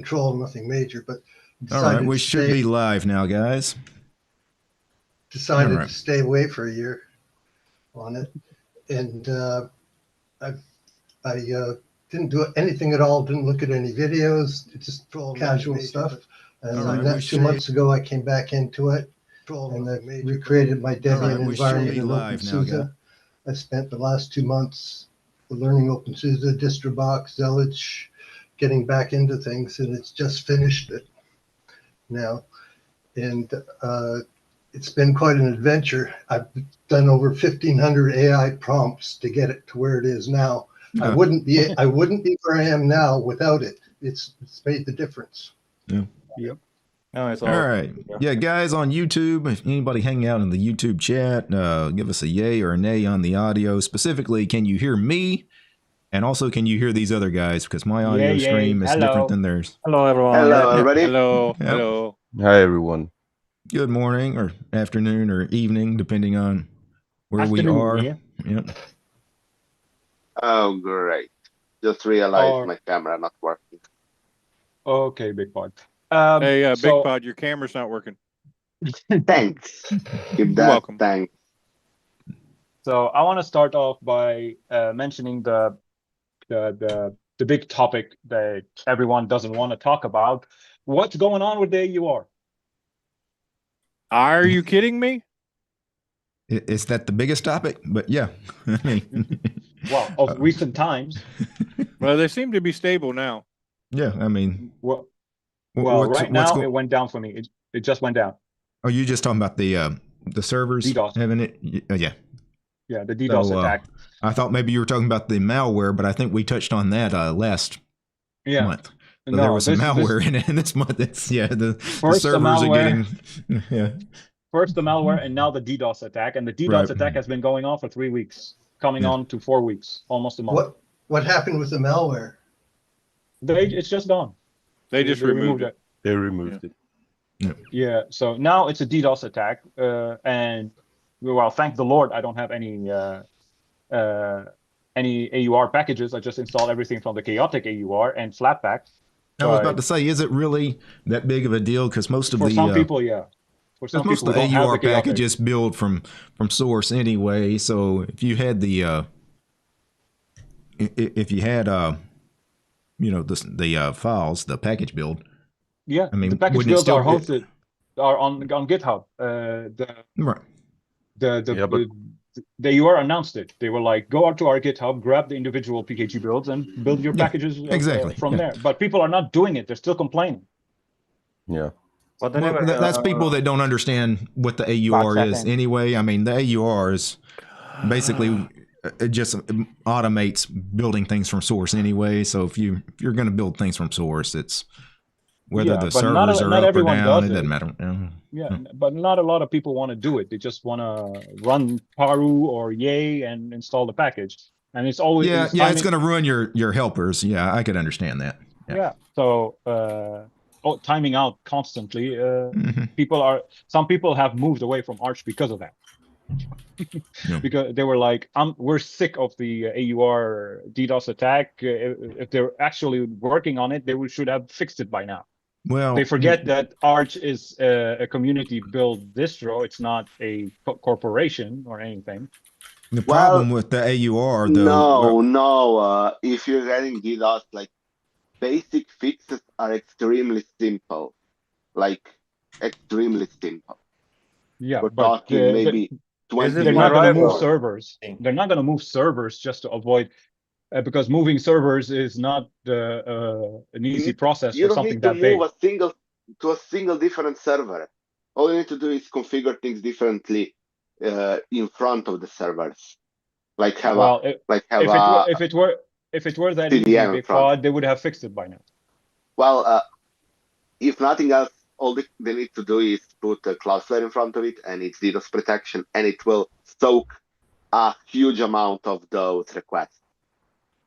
control, nothing major, but All right, we should be live now, guys. Decided to stay away for a year on it, and I didn't do anything at all. Didn't look at any videos. It's just casual stuff. And then 2 months ago, I came back into it, and I recreated my Debian environment in OpenSUSE. I spent the last 2 months learning OpenSUSE, Distrobox, Zelich, getting back into things, and it's just finished it now. And it's been quite an adventure. I've done over 1,500 AI prompts to get it to where it is now. I wouldn't be where I am now without it. It's made the difference. Yeah. Yep. No, all right. Yeah, guys on YouTube, if anybody hanging out in the YouTube chat, give us a yay or a nay on the audio. Specifically, can you hear me? And also, can you hear these other guys? Because my audio stream is different than theirs. Hello, everyone. Hello, everybody. Hello. Yep. Hello. Hi, everyone. Good morning or afternoon or evening, depending on where we are. Yeah. Yep. Oh, great. Just realized my camera not working. Okay, Big Pod. Hey, Big Pod, your camera's not working. Thanks. Keep that. Welcome. Thanks. So I want to start off by mentioning the big topic that everyone doesn't want to talk about. What's going on with the AUR? Are you kidding me? Is that the biggest topic? But yeah. Well, of recent times. Well, they seem to be stable now. Yeah, I mean. Well, right now it went down for me. It just went down. Oh, you just talking about the servers DDoS. having it? Yeah. Yeah, the DDoS attack. I thought maybe you were talking about the malware, but I think we touched on that last month. So there was some malware in it, and this month it's the servers are getting First the malware, and now the DDoS attack, and the DDoS attack has been going on for 3 weeks, coming on to 4 weeks, almost a month. What happened with the malware? It's just gone. They just removed it. They removed it. Yeah. So now it's a DDoS attack, and well, thank the Lord, I don't have any AUR packages. I just installed everything from the chaotic AUR and Flatpak. I was about to say, is it really that big of a deal? Because most of some people, yeah. For some most people, of the AUR packages build from source anyway. So if you had the the files, the package build. Yeah, I mean, the package builds are hosted on GitHub. The AUR announced it. They were like, go out to our GitHub, grab the individual PKG builds, and build your packages from there. But people are not doing it. They're still complaining. Yeah. Well, that's people that don't understand what the AUR is anyway. I mean, the AUR is basically it just automates building things from source anyway. So if you're going to build things from source, it's whether the servers are up or down, it doesn't matter. Yeah, but not a lot of people want to do it. They just want to run Paru or Yay and install the package. And it's always it's going to ruin your helpers. Yeah, I could understand that. Yeah. So timing out constantly. Some people have moved away from Arch because of that. Because they were like, we're sick of the AUR DDoS attack. If they're actually working on it, they should have fixed it by now. Well, they forget that Arch is a community-built distro. It's not a corporation or anything. The problem with the AUR, though. No. If you're getting DDoS, like basic fixes are extremely simple, Yeah, we're talking maybe 20. They're not going to move servers. They're not going to move servers just to avoid. Because moving servers is not an easy process for something that big. You don't need to move a single different server. All you need to do is configure things differently in front of the servers. If it were that easy, they would have fixed it by now. Well, if nothing else, all they need to do is put a Cloudflare in front of it, and it's DDoS protection, and it will soak a huge amount of those requests.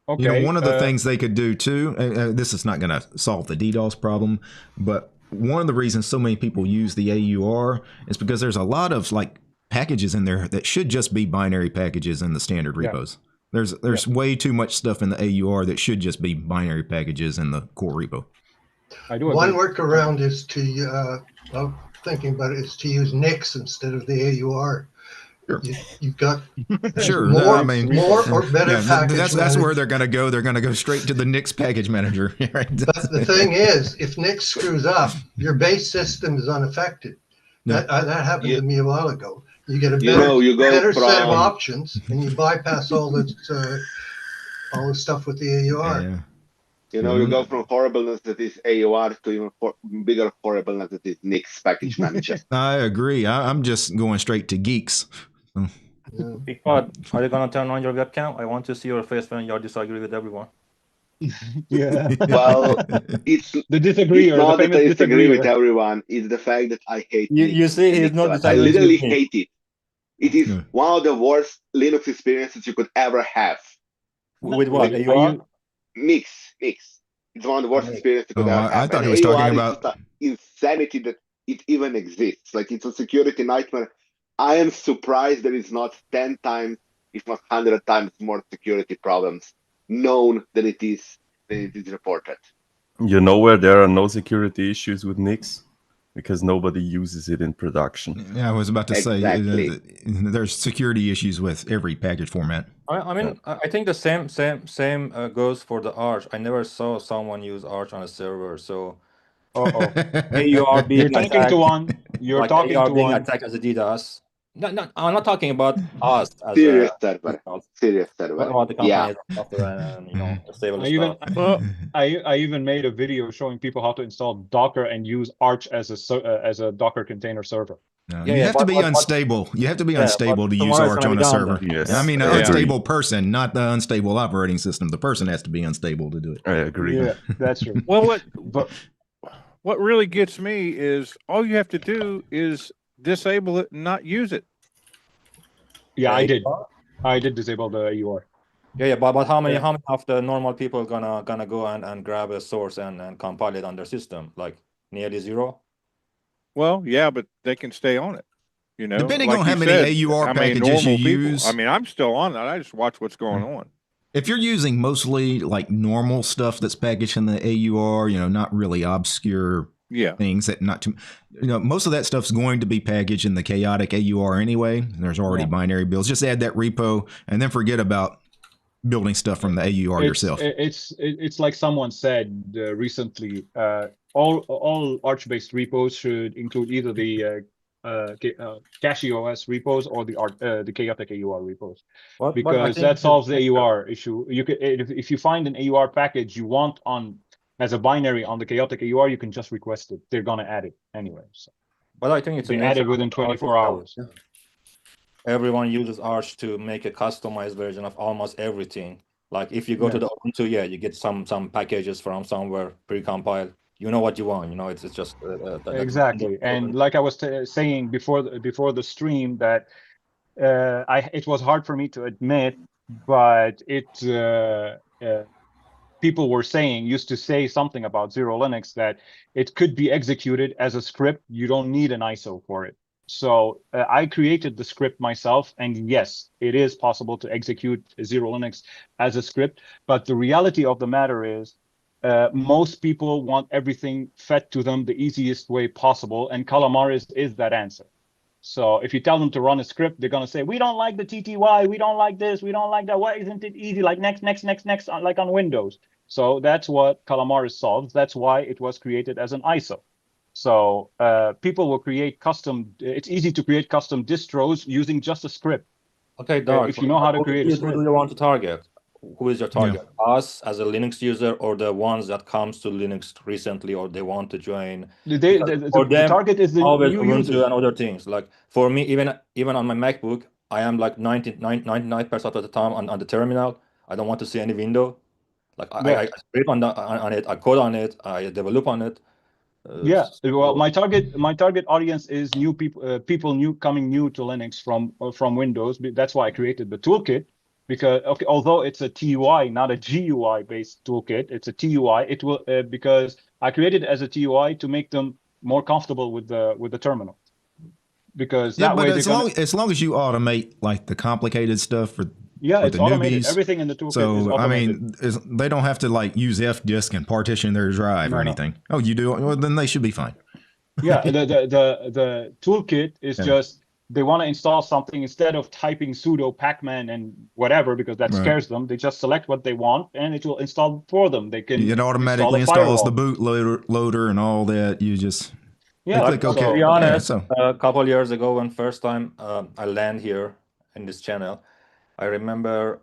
Okay. One of the things they could do too, this is not going to solve the DDoS problem, but one of the reasons so many people use the AUR is because there's a lot of packages in there that should just be binary packages in the standard repos. There's way too much stuff in the AUR that should just be binary packages in the core repo. I do One agree. workaround is to, well, thinking about it, is to use NIX instead of the AUR. Sure. You've got Sure. more, I mean, more or better package that's where they're going to go. They're going to go straight to the NIX package manager. Right? But the thing is, if NIX screws up, your base system is unaffected. Yeah. That happened to me a while ago. You get a you go better set of from- options, and you bypass all the stuff with the AUR. Yeah. You go from horribleness that is AUR to even bigger horribleness that is NIX package manager. I agree. I'm just going straight to geeks. Big Pod, are you gonna turn on your webcam? I want to see your face when you disagree with everyone. Yeah. Well, it's the disagreeer. It's not the that I disagree with disagreeer. everyone. It's the fact that I hate You see, he's not I disagreeing literally with me. hate it. It is one of the worst Linux experiences you could ever have. With what? Like, AUR? Mix. It's one of the worst experiences you could ever have. I thought And he was AUR talking is about just insanity that it even exists. Like, it's a security nightmare. I am surprised there is not 10 times, if not 100 times more security problems known than it is reported. You know where there are no security issues with NIX? Because nobody uses it in production. Yeah, I was about to Exactly. say there's security issues with every package format. I mean, I think the same goes for the Arch. I never saw someone use Arch on a server. So, AUR being You're talking attacked, to one. You're like talking AUR to being one. attacked as a DDoS. No, I'm not talking about us as Serious a server. What Serious server. about the Yeah. company software and stable I even stuff? Well, I even made a video showing people how to install Docker and use Arch as a Docker container server. You have to be unstable. You have to be unstable to use tomorrow it's Arch gonna on be a done server. then. Yes. I mean, an I agree. unstable person, not the unstable operating system. The person has to be unstable to do it. I agree. Yeah, that's true. well, But what really gets me is all you have to do is disable it and not use it. yeah, I did disable the AUR. Yeah, but how many of the normal people gonna go and grab a source and compile it on their system? Like nearly zero. Well, yeah, but they can stay on it. Depending like on how you many said, AUR packages you use. I mean, I'm still on that. I just watch what's going on. If you're using mostly like normal stuff that's packaged in the AUR, not really obscure things that not too, most of that stuff's going to be packaged in the chaotic AUR anyway. There's already binary builds. Just add that repo and then forget about building stuff from the AUR yourself. It's like someone said recently. All Arch-based repos should include either the CachyOS repos or the chaotic AUR repos, because that solves the AUR issue. You could, if you find an AUR package you want as a binary on the chaotic AUR, you can just request it. They're gonna add it anyway. So. But I think it's added within 24 hours. Yeah. Everyone uses Arch to make a customized version of almost everything. Like if you go to the Ubuntu, you get some packages from somewhere pre-compiled. You know what you want. It's just exactly. And like I was saying before the stream, that it was hard for me to admit, but people used to say something about Zero Linux, that it could be executed as a script. You don't need an ISO for it. So I created the script myself, and yes, it is possible to execute Zero Linux as a script. But the reality of the matter is, most people want everything fed to them the easiest way possible, and Calamares is that answer. So if you tell them to run a script, they're going to say, we don't like the TTY, we don't like this, we don't like that. Why isn't it easy? Like next, like on Windows. So that's what Calamares solves. That's why it was created as an ISO. So people will create it's easy to create custom distros using just a script. Okay, Dark. If you know how to create a script. Who do you want to target? Who is your target? Us as a Linux user, or the ones that comes to Linux recently, or they want to join? The target is the new user and other things. Like for me, even on my MacBook, I am like 99% of the time on the terminal. I don't want to see any window. Like I script on it, I code on it, I develop on it. Well, my target audience is new people coming new to Linux from Windows. That's why I created the toolkit, because although it's a TUI, not a GUI based toolkit, it's a TUI. It will because I created it as a TUI to make them more comfortable with the terminal. Because that way, as long as you automate like the complicated stuff for Yeah, with it's the automated. newbies. Everything in the toolkit is So I automated. mean, they don't have to like use fdisk and partition their drive or anything. Oh, you do? Well, then they should be fine. Yeah, the toolkit is just they want to install something, instead of typing sudo pacman and whatever, because that scares them. They just select what they want and it will install for them. They can It automatically installs the boot loader and all that. You just click OK. To be honest, a couple years ago, when first time I land here in this channel, I remember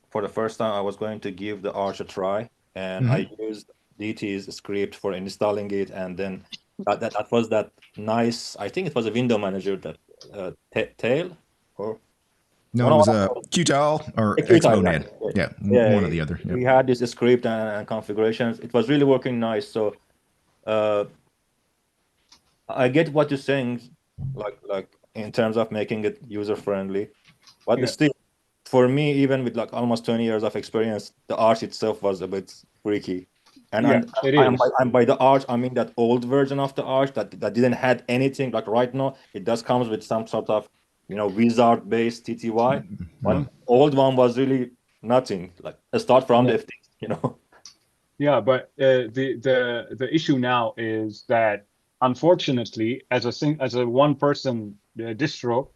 for the first time I was going to give the Arch a try, and I used DT's script for installing it, and then that was that nice. I think it was a window manager that tail or no, it was a Qtile or Xmonad. Yeah, one or the other. We had this script and configurations. It was really working nice. So I get what you're saying, like in terms of making it user friendly, but still, for me, even with like almost 20 years of experience, the Arch itself was a bit freaky. And I'm by the Arch, I mean that old version of the Arch that didn't had anything. Like right now, it does comes with some sort of wizard-based TTY, but old one was really nothing. Like start from the FT, Yeah, but the issue now is that, unfortunately, as a one-person distro,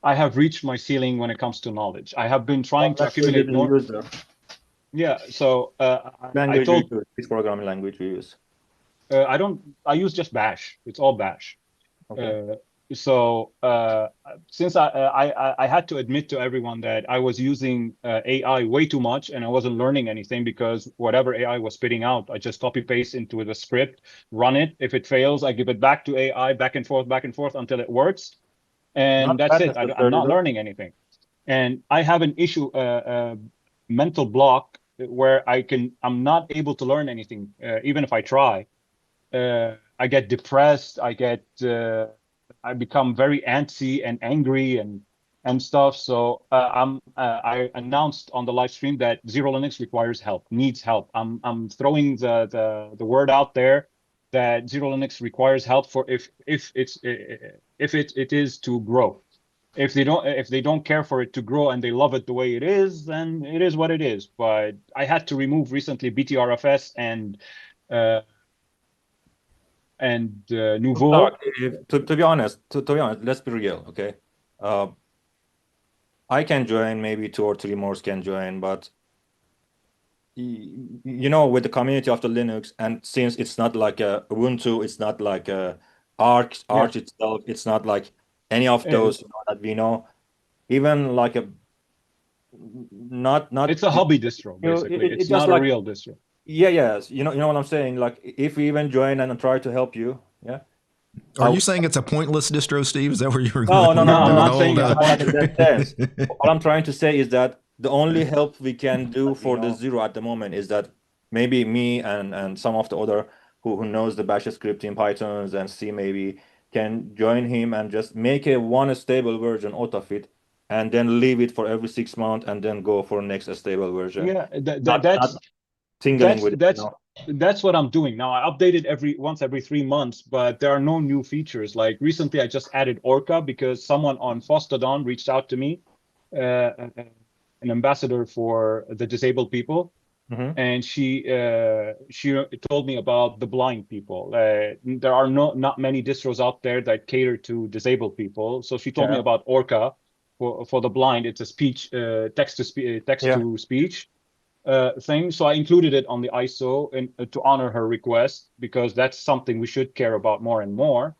I have reached my ceiling when it comes to knowledge. I have been trying to accumulate more. Yeah, so which programming language we use? I use just Bash. It's all Bash. Okay. So since I had to admit to everyone that I was using AI way too much and I wasn't learning anything, because whatever AI was spitting out, I just copy paste into the script, run it. If it fails, I give it back to AI, back and forth until it works. And that's it. I'm not learning anything. And I have an issue, mental block, where I'm not able to learn anything, even if I try. I get depressed. I become very antsy and angry and stuff. So I announced on the live stream that Zero Linux requires help, needs help. I'm throwing the word out there that Zero Linux requires help for if it is to grow. If they don't care for it to grow and they love it the way it is, then it is what it is. But I had to remove recently BTRFS and Nouveau. To be honest, let's be real, okay? I can join, maybe 2 or 3 more can join, but with the community of the Linux, and since it's not like a Ubuntu, it's not like a Arch itself, it's not like any of those that we know, even like a not it's a hobby distro, basically. It's not a real distro. Yes, you know what I'm saying. Like if we even join and try to help you, Are you saying it's a pointless distro, Steve? Is that where you were going? No, I'm not saying that. What I'm trying to say is that the only help we can do for the Zero at the moment is that maybe me and some of the other who knows the Bash scripting, Pythons and C maybe can join him and just make one stable version out of it, and then leave it for every 6 months and then go for next stable version. Yeah, that's what I'm doing now. I update it once every 3 months, but there are no new features. Like recently, I just added Orca because someone on Fostodon reached out to me, an ambassador for the disabled people, and she told me about the blind people. There are not many distros out there that cater to disabled people. So she told me about Orca for the blind. It's a speech, text to speech thing. So I included it on the ISO to honor her request, because that's something we should care about more and more.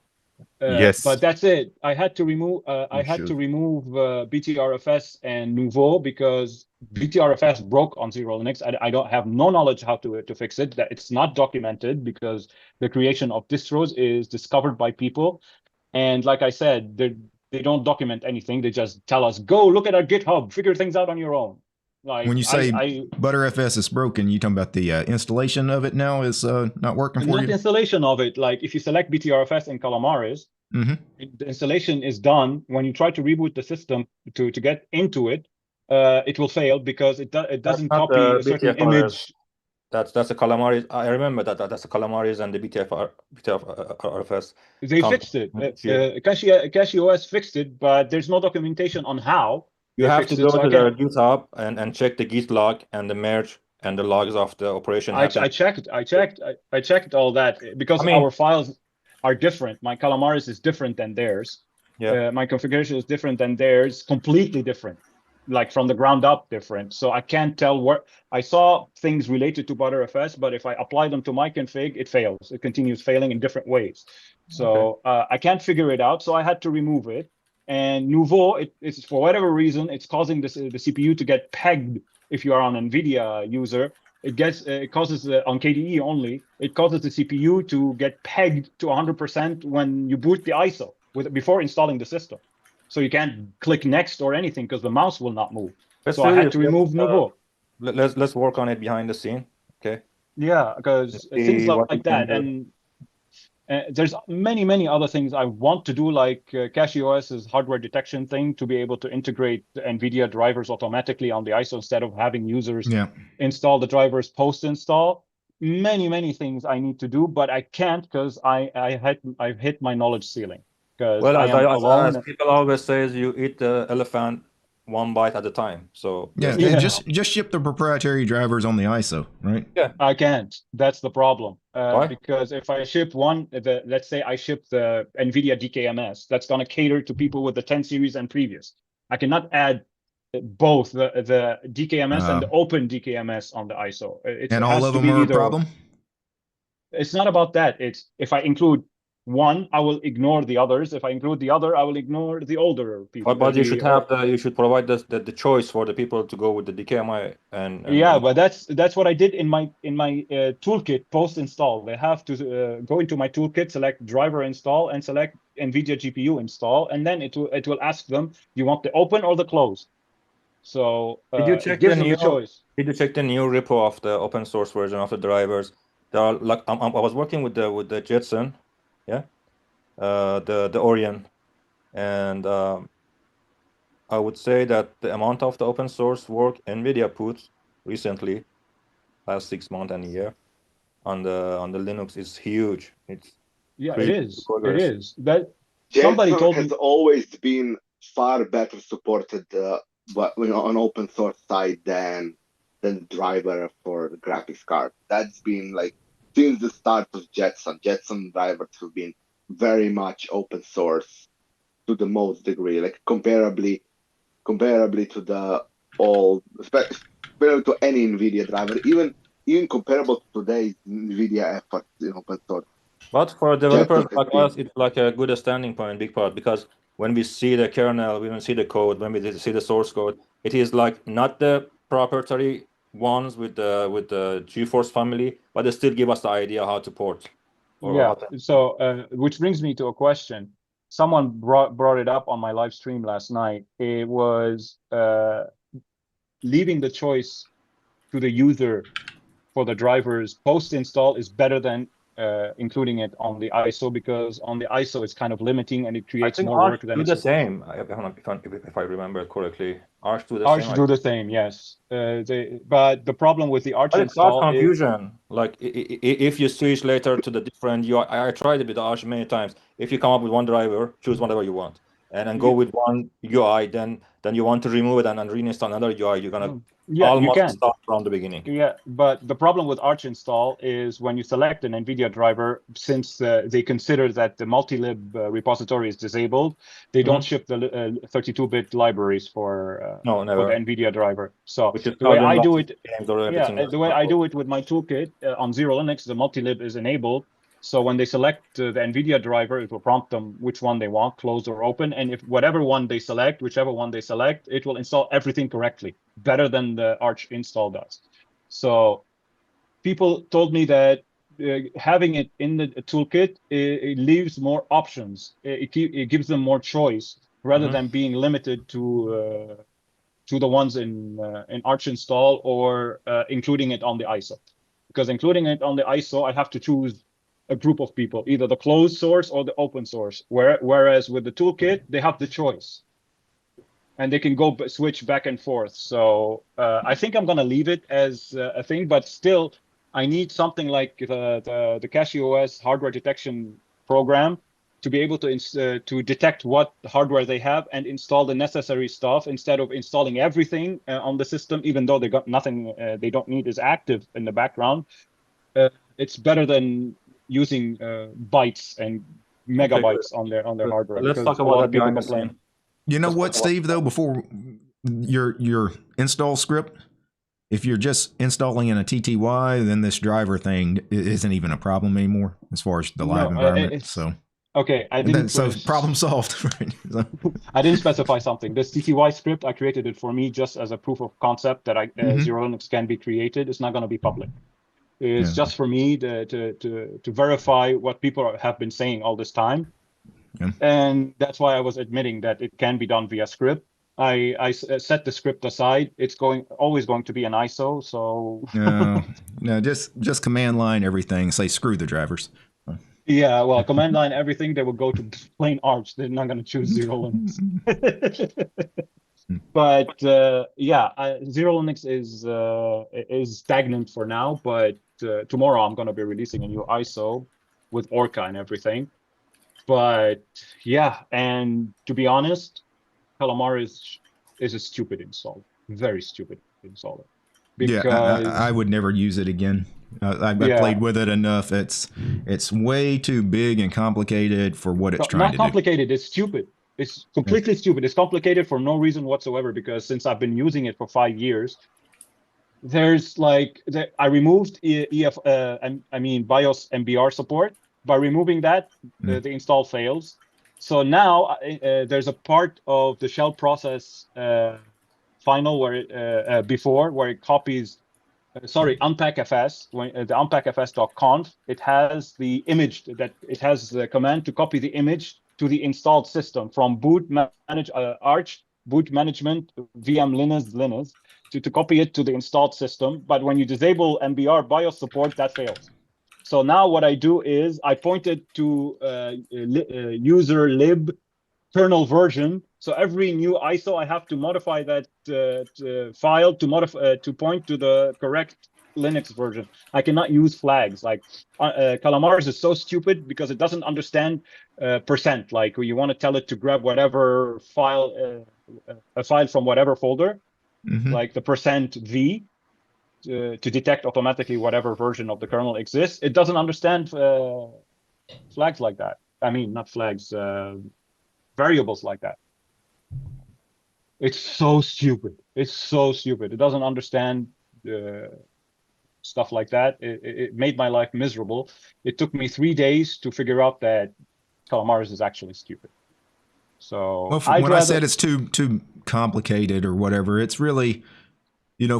Yes, but that's it. I had to remove BTRFS and Nouveau because BTRFS broke on Zero Linux. I don't have no knowledge how to fix it. That it's not documented because the creation of distros is discovered by people, and like I said, they don't document anything. They just tell us, go look at our GitHub, figure things out on your own. Like when you say ButterFS is broken, you talking about the installation of it now is not working for you? Not the installation of it. Like if you select BTRFS and Calamares, the installation is done. When you try to reboot the system to get into it, it will fail because it doesn't copy a certain image. That's a Calamares. I remember that's a Calamares and the BTRFS. They fixed it. CachyOS fixed it, but there's no documentation on how. You have to go to the GitHub and check the git log and the merge and the logs of the operation. I checked all that because our files are different. My Calamares is different than theirs. Yeah. My configuration is different than theirs, completely different, like from the ground up different. So I can't tell where I saw things related to Btrfs, but if I apply them to my config, it fails. It continues failing in different ways. So I can't figure it out. So I had to remove it. And Nouveau, it's for whatever reason, it's causing the CPU to get pegged. If you are an Nvidia user, it causes on KDE only. It causes the CPU to get pegged to 100% when you boot the ISO before installing the system. So you can't click next or anything because the mouse will not move. So I had to remove Nouveau. Let's work on it behind the scene. Okay. Yeah, because things like that, and there's many other things I want to do, like CachyOS's hardware detection thing, to be able to integrate the NVIDIA drivers automatically on the ISO instead of having users install the drivers post-install. Many things I need to do, but I can't because I've hit my knowledge ceiling. Well, as people always say, you eat the elephant one bite at a time. So just ship the proprietary drivers on the ISO, right? Yeah, I can't. That's the problem. Because if I ship let's say I ship the Nvidia DKMS, that's going to cater to people with the 10 series and previous. I cannot add both the DKMS and the open DKMS on the ISO. And all of them are a problem? It's not about that. It's if I include one, I will ignore the others. If I include the other, I will ignore the older people. But you should have you should provide the choice for the people to go with the DKMI and but that's what I did in my toolkit post install. They have to go into my toolkit, select driver install, and select NVIDIA GPU install, and then it will ask them, you want the open or the closed? So did you check the new choice? Did you check the new repo of the open source version of the drivers? There are like I was working with the Jetson. Yeah, the Orion, and I would say that the amount of the open source work NVIDIA put recently, last 6 months and a year, on the Linux is huge. It's it is. Progress. It is that somebody told me has always been far better supported on open source side than driver for the graphics card. That's been like since the start of Jetson. Jetson drivers have been very much open source to the most degree, like comparably to the old, comparable to any NVIDIA driver, even comparable to today's NVIDIA efforts in open source. But for developers like us, it's like a good standing point, big part, because when we see the kernel, when we see the code, when we see the source code, it is like not the proprietary ones with the GeForce family, but they still give us the idea how to port. So which brings me to a question. Someone brought it up on my live stream last night. It was leaving the choice to the user for the drivers post install is better than including it on the ISO, because on the ISO it's kind of limiting and it creates more work than the same. If I remember correctly, Arch do the same. Arch do the same, yes. But the problem with the Arch install confusion. Like if you switch later to the different UI, I tried it with Arch many times. If you come up with one driver, choose whatever you want, and go with one UI, then you want to remove it and reinstall another UI, you're gonna almost start from the beginning. Yeah, but the problem with Arch install is when you select an NVIDIA driver, since they consider that the multi-lib repository is disabled, they don't ship the 32-bit libraries for the NVIDIA driver. So the way I do it, with my toolkit on Zero Linux, the multi-lib is enabled. So when they select the NVIDIA driver, it will prompt them which one they want, closed or open. And if whichever one they select, it will install everything correctly, better than the Arch install does. So people told me that having it in the toolkit, it leaves more options. It gives them more choice rather than being limited to the ones in Arch install or including it on the ISO. Because including it on the ISO, I have to choose a group of people, either the closed source or the open source. Whereas with the toolkit, they have the choice, and they can go switch back and forth. So I think I'm gonna leave it as a thing, but still, I need something like the CachyOS hardware detection program to be able to detect what hardware they have and install the necessary stuff instead of installing everything on the system, even though they got nothing they don't need is active in the background. It's better than using bytes and megabytes on their hardware. Let's talk about that behind the scene. You know what, Steve? Though, before your install script, if you're just installing in a TTY, then this driver thing isn't even a problem anymore as far as the live environment. So. Okay, I didn't. So problem solved. Right? I didn't specify something. This TTY script, I created it for me just as a proof of concept that Zero Linux can be created. It's not going to be public. It's just for me to verify what people have been saying all this time, and that's why I was admitting that it can be done via script. I set the script aside. It's always going to be an ISO. So no, just command line everything. Say screw the drivers. Yeah, well, command line everything, they will go to plain Arch. They're not going to choose Zero Linux. But yeah, Zero Linux is stagnant for now. But tomorrow I'm going to be releasing a new ISO with Orca and everything. But yeah, and to be honest, Calamares is a stupid install, very stupid installer. Because I would never use it again. I played with it enough. It's way too big and complicated for what it's trying to do. Not complicated. It's stupid. It's completely stupid. It's complicated for no reason whatsoever. Because since I've been using it for 5 years, there's like I removed BIOS MBR support. By removing that, the install fails. So now there's a part of the shell process final where before where it copies. Unpackfs, when the unpackfs.conf, it has the image that it has the command to copy the image to the installed system from boot Arch, boot management, VM Linux, to copy it to the installed system. But when you disable MBR BIOS support, that fails. So now what I do is I pointed to user lib kernel version. So every new ISO, I have to modify that file to point to the correct Linux version. I cannot use flags. Like Calamares is so stupid because it doesn't understand percent. Like you want to tell it to grab whatever file, a file from whatever folder, like the %v to detect automatically whatever version of the kernel exists. It doesn't understand flags like that. I mean, not flags. Variables like that. It's so stupid. It's so stupid. It doesn't understand stuff like that. It made my life miserable. It took me 3 days to figure out that Calamares is actually stupid. So when I said it's too complicated or whatever, it's really,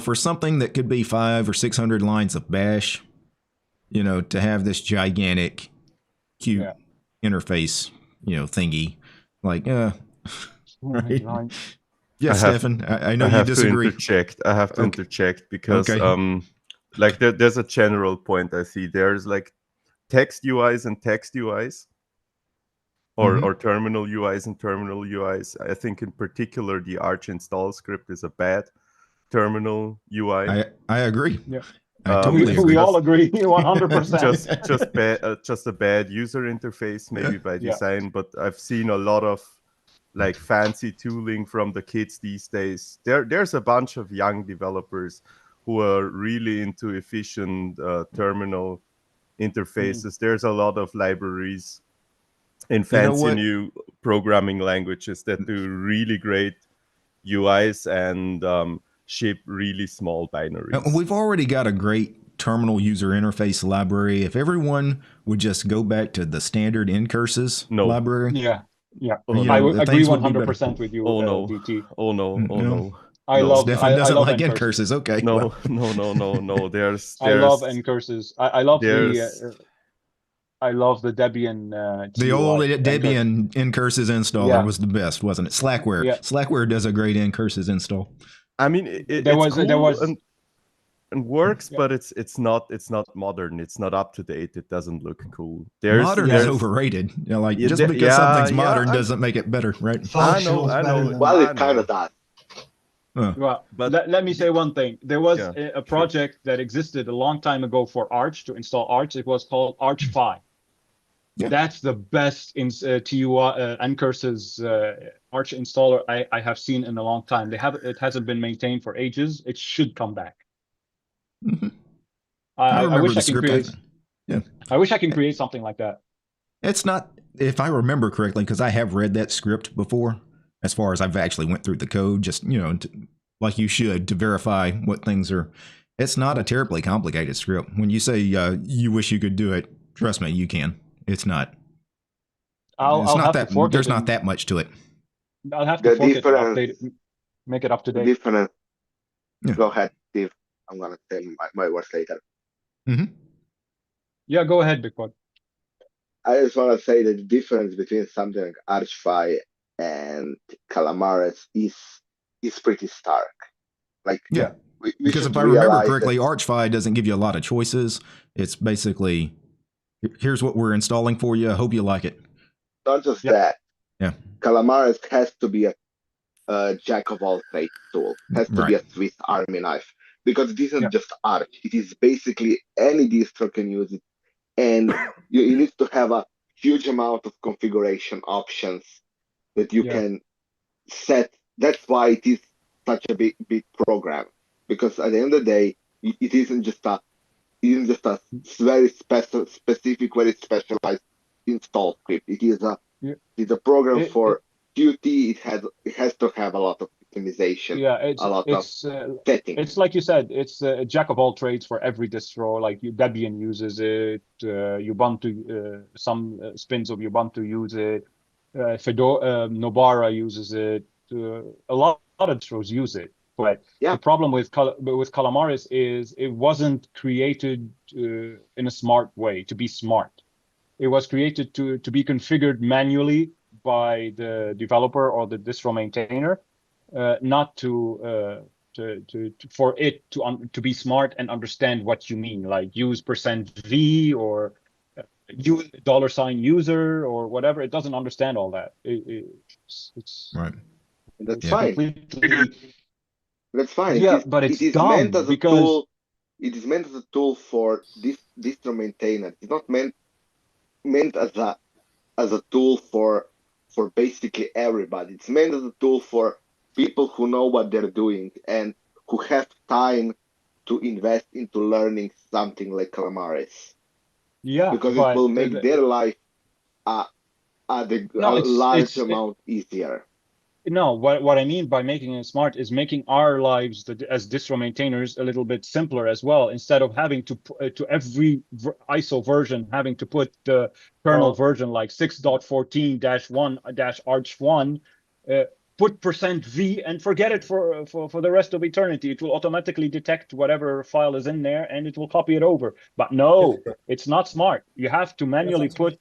for something that could be 500 or 600 lines of bash, to have this gigantic, cute interface, thingy. Like, right? Yes, Stefan. I know you disagree. I have to interject because, like, there's a general point I see. There's like text UIs and text UIs, or terminal UIs and terminal UIs. I think in particular the Arch install script is a bad terminal UI. I agree. Yeah. I totally agree. We all agree 100%. just a bad user interface, maybe by design. But I've seen a lot of like fancy tooling from the kids these days. There's a bunch of young developers who are really into efficient terminal interfaces. There's a lot of libraries in fancy new programming languages that do really great UIs and ship really small binaries. We've already got a great terminal user interface library. If everyone would just go back to the standard incurses library. Yeah. I agree 100% with you, DT. Oh no. I love Stefan doesn't like incurses. Okay. No. There's I love incurses. I love the Debian. The old Debian incurses installer was the best, wasn't it? Slackware. Yeah. Slackware does a great incurses install. I mean, there was and works, but it's not modern. It's not up to date. It doesn't look cool. Modern is overrated. Just because something's modern doesn't make it better, right? I know. Well, it kind of does. Well, but let me say one thing. There was a project that existed a long time ago for Arch to install Arch. It was called Arch 5. That's the best in Ncurse's Arch installer I have seen in a long time. It hasn't been maintained for ages. It should come back. I wish I can create. I wish I can create something like that. It's not, if I remember correctly, because I have read that script before. As far as I've actually went through the code, just like you should, to verify what things are. It's not a terribly complicated script. When you say you wish you could do it, trust me, you can. It's not. I'll have to fork it. There's not that much to it. I'll have to fork it and update it, make it up to date. Different. Yeah. Go ahead, Steve. I'm gonna tell my words later. Yeah, go ahead, Bigpod. I just want to say that the difference between something like ArchFi and Calamares is pretty stark. Like, because if I remember correctly, ArchFi doesn't give you a lot of choices. It's basically, here's what we're installing for you. I hope you like it. Not just that. Yeah. Calamares has to be a jack of all trades tool. Has to be a Swiss Army knife, because it isn't just Arch. It is basically any distro can use it. And you need to have a huge amount of configuration options that you can set. That's why it is such a big program, because at the end of the day, it isn't just a very specific, very specialized install script. It is a program for Qt. It has to have a lot of optimization. Of settings. It's like you said, it's a jack of all trades for every distro. Like Debian uses it, Ubuntu, some spins of Ubuntu use it, Fedora, Nobara uses it. A lot of distros use it. But the problem with Calamares is it wasn't created in a smart way, to be smart. It was created to be configured manually by the developer or the distro maintainer, not for it to be smart and understand what you mean, like use %v or use $user or whatever. It doesn't understand all that. It's right. That's fine. That's fine. Yeah, but it's dumb because it is meant as a tool for this distro maintainer. It's not meant as a tool for basically everybody. It's meant as a tool for people who know what they're doing and who have time to invest into learning something like Calamares. Yeah, because it will make their life a large amount easier. No, what I mean by making it smart is making our lives as distro maintainers a little bit simpler as well. Instead of having to every ISO version having to put the kernel version like 6.14-1-arch1, put %v and forget it for the rest of eternity. It will automatically detect whatever file is in there and it will copy it over. But no, it's not smart. You have to manually put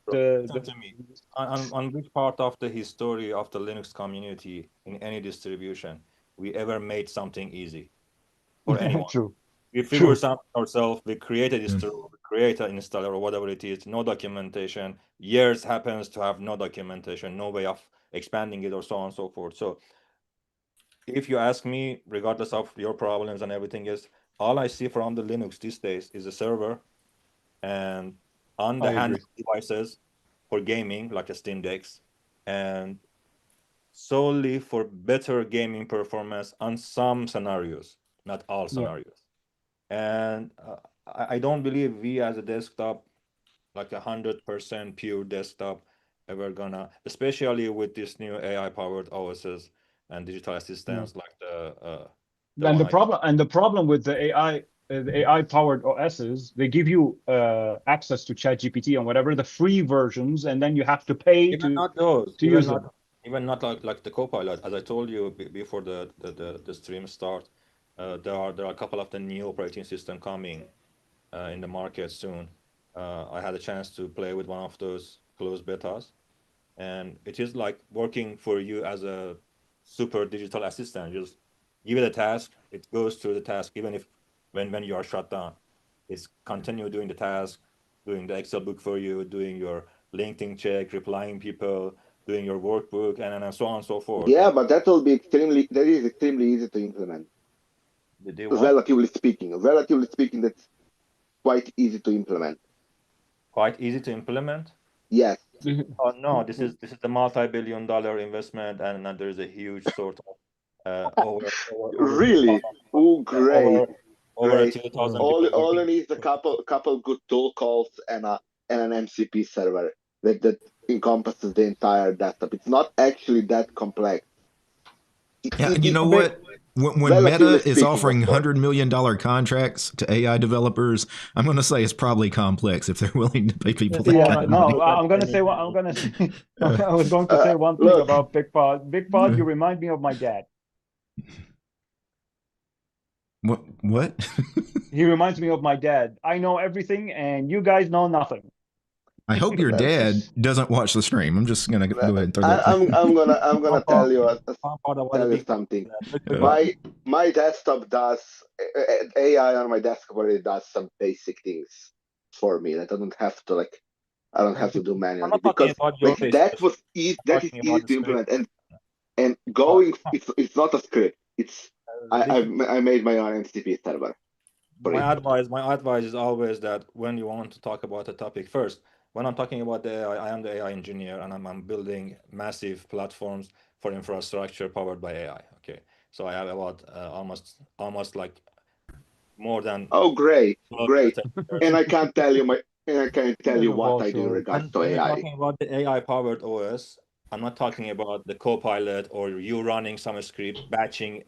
on which part of the history of the Linux community in any distribution we ever made something easy for anyone. True. We figure something ourselves, we create a distro, we create an installer or whatever it is, no documentation. Years happens to have no documentation, no way of expanding it or so on and so forth. So if you ask me, regardless of your problems and everything is, all I see from the Linux these days is a server and on the hand devices for gaming, like a Steam Decks, and solely for better gaming performance on some scenarios, not all scenarios. And I don't believe we as a desktop, like 100% pure desktop, ever gonna, especially with this new AI-powered OSs and digital assistants like the problem with the AI-powered OSs, they give you access to ChatGPT and whatever the free versions, and then you have to pay to use them. Even not like the Copilot, as I told you before the stream start. There are a couple of the new operating system coming in the market soon. I had a chance to play with one of those closed betas, and it is like working for you as a super digital assistant. Just give it a task, it goes through the task, even if when you are shut down. It's continue doing the task, doing the Excel book for you, doing your LinkedIn check, replying people, doing your workbook, and so on and so forth. Yeah, but that is extremely easy to implement. Relatively speaking, that's quite easy to implement. Quite easy to implement? Yes. Oh no, this is the multi-billion-dollar investment, and there is a huge sort of over Really? Oh, great. over Great. 2,000 All people working. it needs a couple good tool calls and an MCP server that encompasses the entire desktop. It's not actually that complex. Yeah, you know what? When Relatively Meta is speaking, offering of course. $100 million contracts to AI developers, I'm going to say it's probably complex if they're willing to pay people that kind of money. No, I'm gonna say what I'm gonna say. I was going to say one thing Look. about Big Pod. Big Pod, you remind me of my dad. What? He reminds me of my dad. I know everything, and you guys know nothing. I hope your dad doesn't watch the stream. I'm just gonna go ahead and throw that. I'm gonna tell you something. My desktop does AI on my desktop already does some basic things for me. I don't have to do manually because that is easy to implement and going. It's not a script. It's I made my own MCP server. My advice is always that when you want to talk about a topic, first, when I'm talking about the AI, I am the AI engineer, and I'm building massive platforms for infrastructure powered by AI. Okay, so I have about almost like more than. Oh, great. And I can't tell you what I do in regards to when you're AI. talking about the AI powered OS, I'm not talking about the Copilot or you running some script, bashing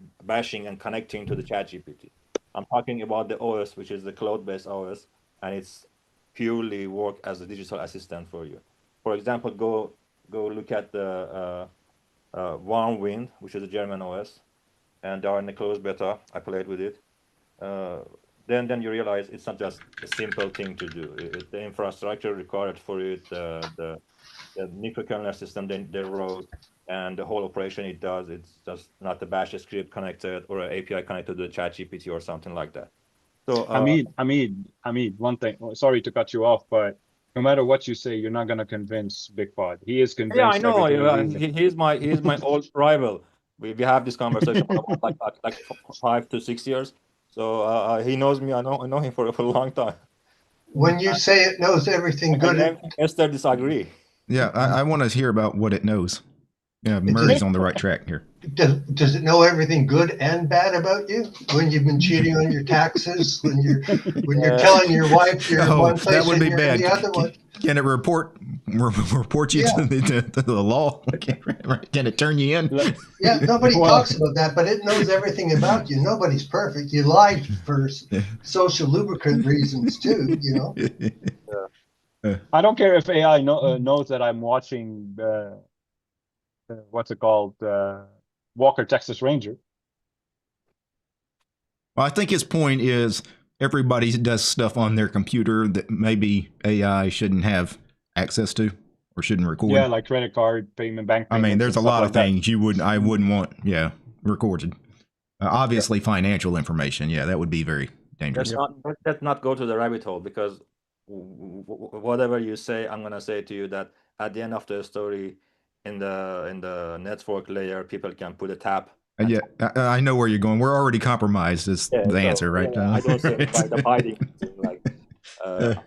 and connecting to the ChatGPT. I'm talking about the OS, which is the cloud-based OS, and it's purely work as a digital assistant for you. For example, go look at the Warm Wind, which is a German OS, and they are in the closed beta. I played with it. Then you realize it's not just a simple thing to do. The infrastructure required for it, the microkernel system they wrote, and the whole operation it does, it's just not a bash script connected or an API connected to the ChatGPT or something like that. So Hamid, one thing. Sorry to cut you off, but no matter what you say, you're not gonna convince Big Pod. He is convinced. Yeah, I know. He's my old rival. We have this conversation for about like 5 to 6 years. So he knows me. I know him for a long time. When you say it knows everything good, Esther disagree. Yeah, I want to hear about what it knows. Yeah, Murray's on the right track here. Does it know everything good and bad about you? When you've been cheating on your taxes, when you're telling your wife you're in one place that would and be you're bad. in the other one. Can it report you to the law? Can it turn you in? Yeah, nobody talks about that, but it knows everything about you. Nobody's perfect. You lied for social lubricant reasons too, you know. I don't care if AI knows that I'm watching what's it called, Walker Texas Ranger. Well, I think his point is everybody does stuff on their computer that maybe AI shouldn't have access to or shouldn't record. Yeah, like credit card payment, bank payments. I mean, there's a lot of things I wouldn't want, recorded. Obviously, financial information, that would be very dangerous. Let's not go to the rabbit hole, because whatever you say, I'm gonna say to you that at the end of the story, in the network layer, people can put a tap. Yeah, I know where you're going. We're already compromised is the answer, right? I don't say by the hiding thing, like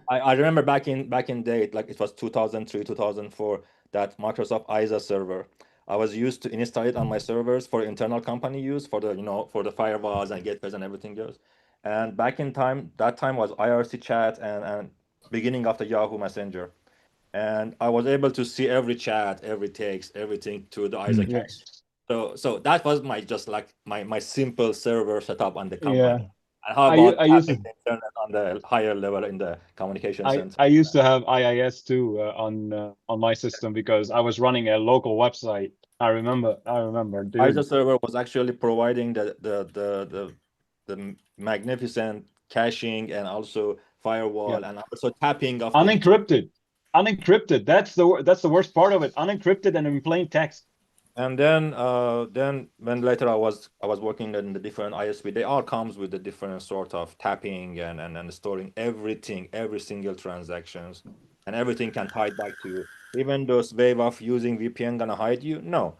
I remember back in day, like it was 2003, 2004, that Microsoft ISA server. I was used to install it on my servers for internal company use, for the for the firewalls and gateways and everything else. And back in that time was IRC chat and beginning of the Yahoo Messenger. And I was able to see every chat, every text, everything through the ISA cache. So that was my simple server setup on the company. Yeah. And how about I used to the internet on the higher level in the communication center? I used to have IIS too on my system because I was running a local website. I remember. Dude. ISA server was actually providing the magnificent caching and also firewall and also tapping of unencrypted. That's the worst part of it. Unencrypted and in plain text. And then when later I was working in the different ISP, they all comes with the different sort of tapping and storing everything, every single transactions, and everything can tie back to you. Even those wave of using VPN gonna hide you? No.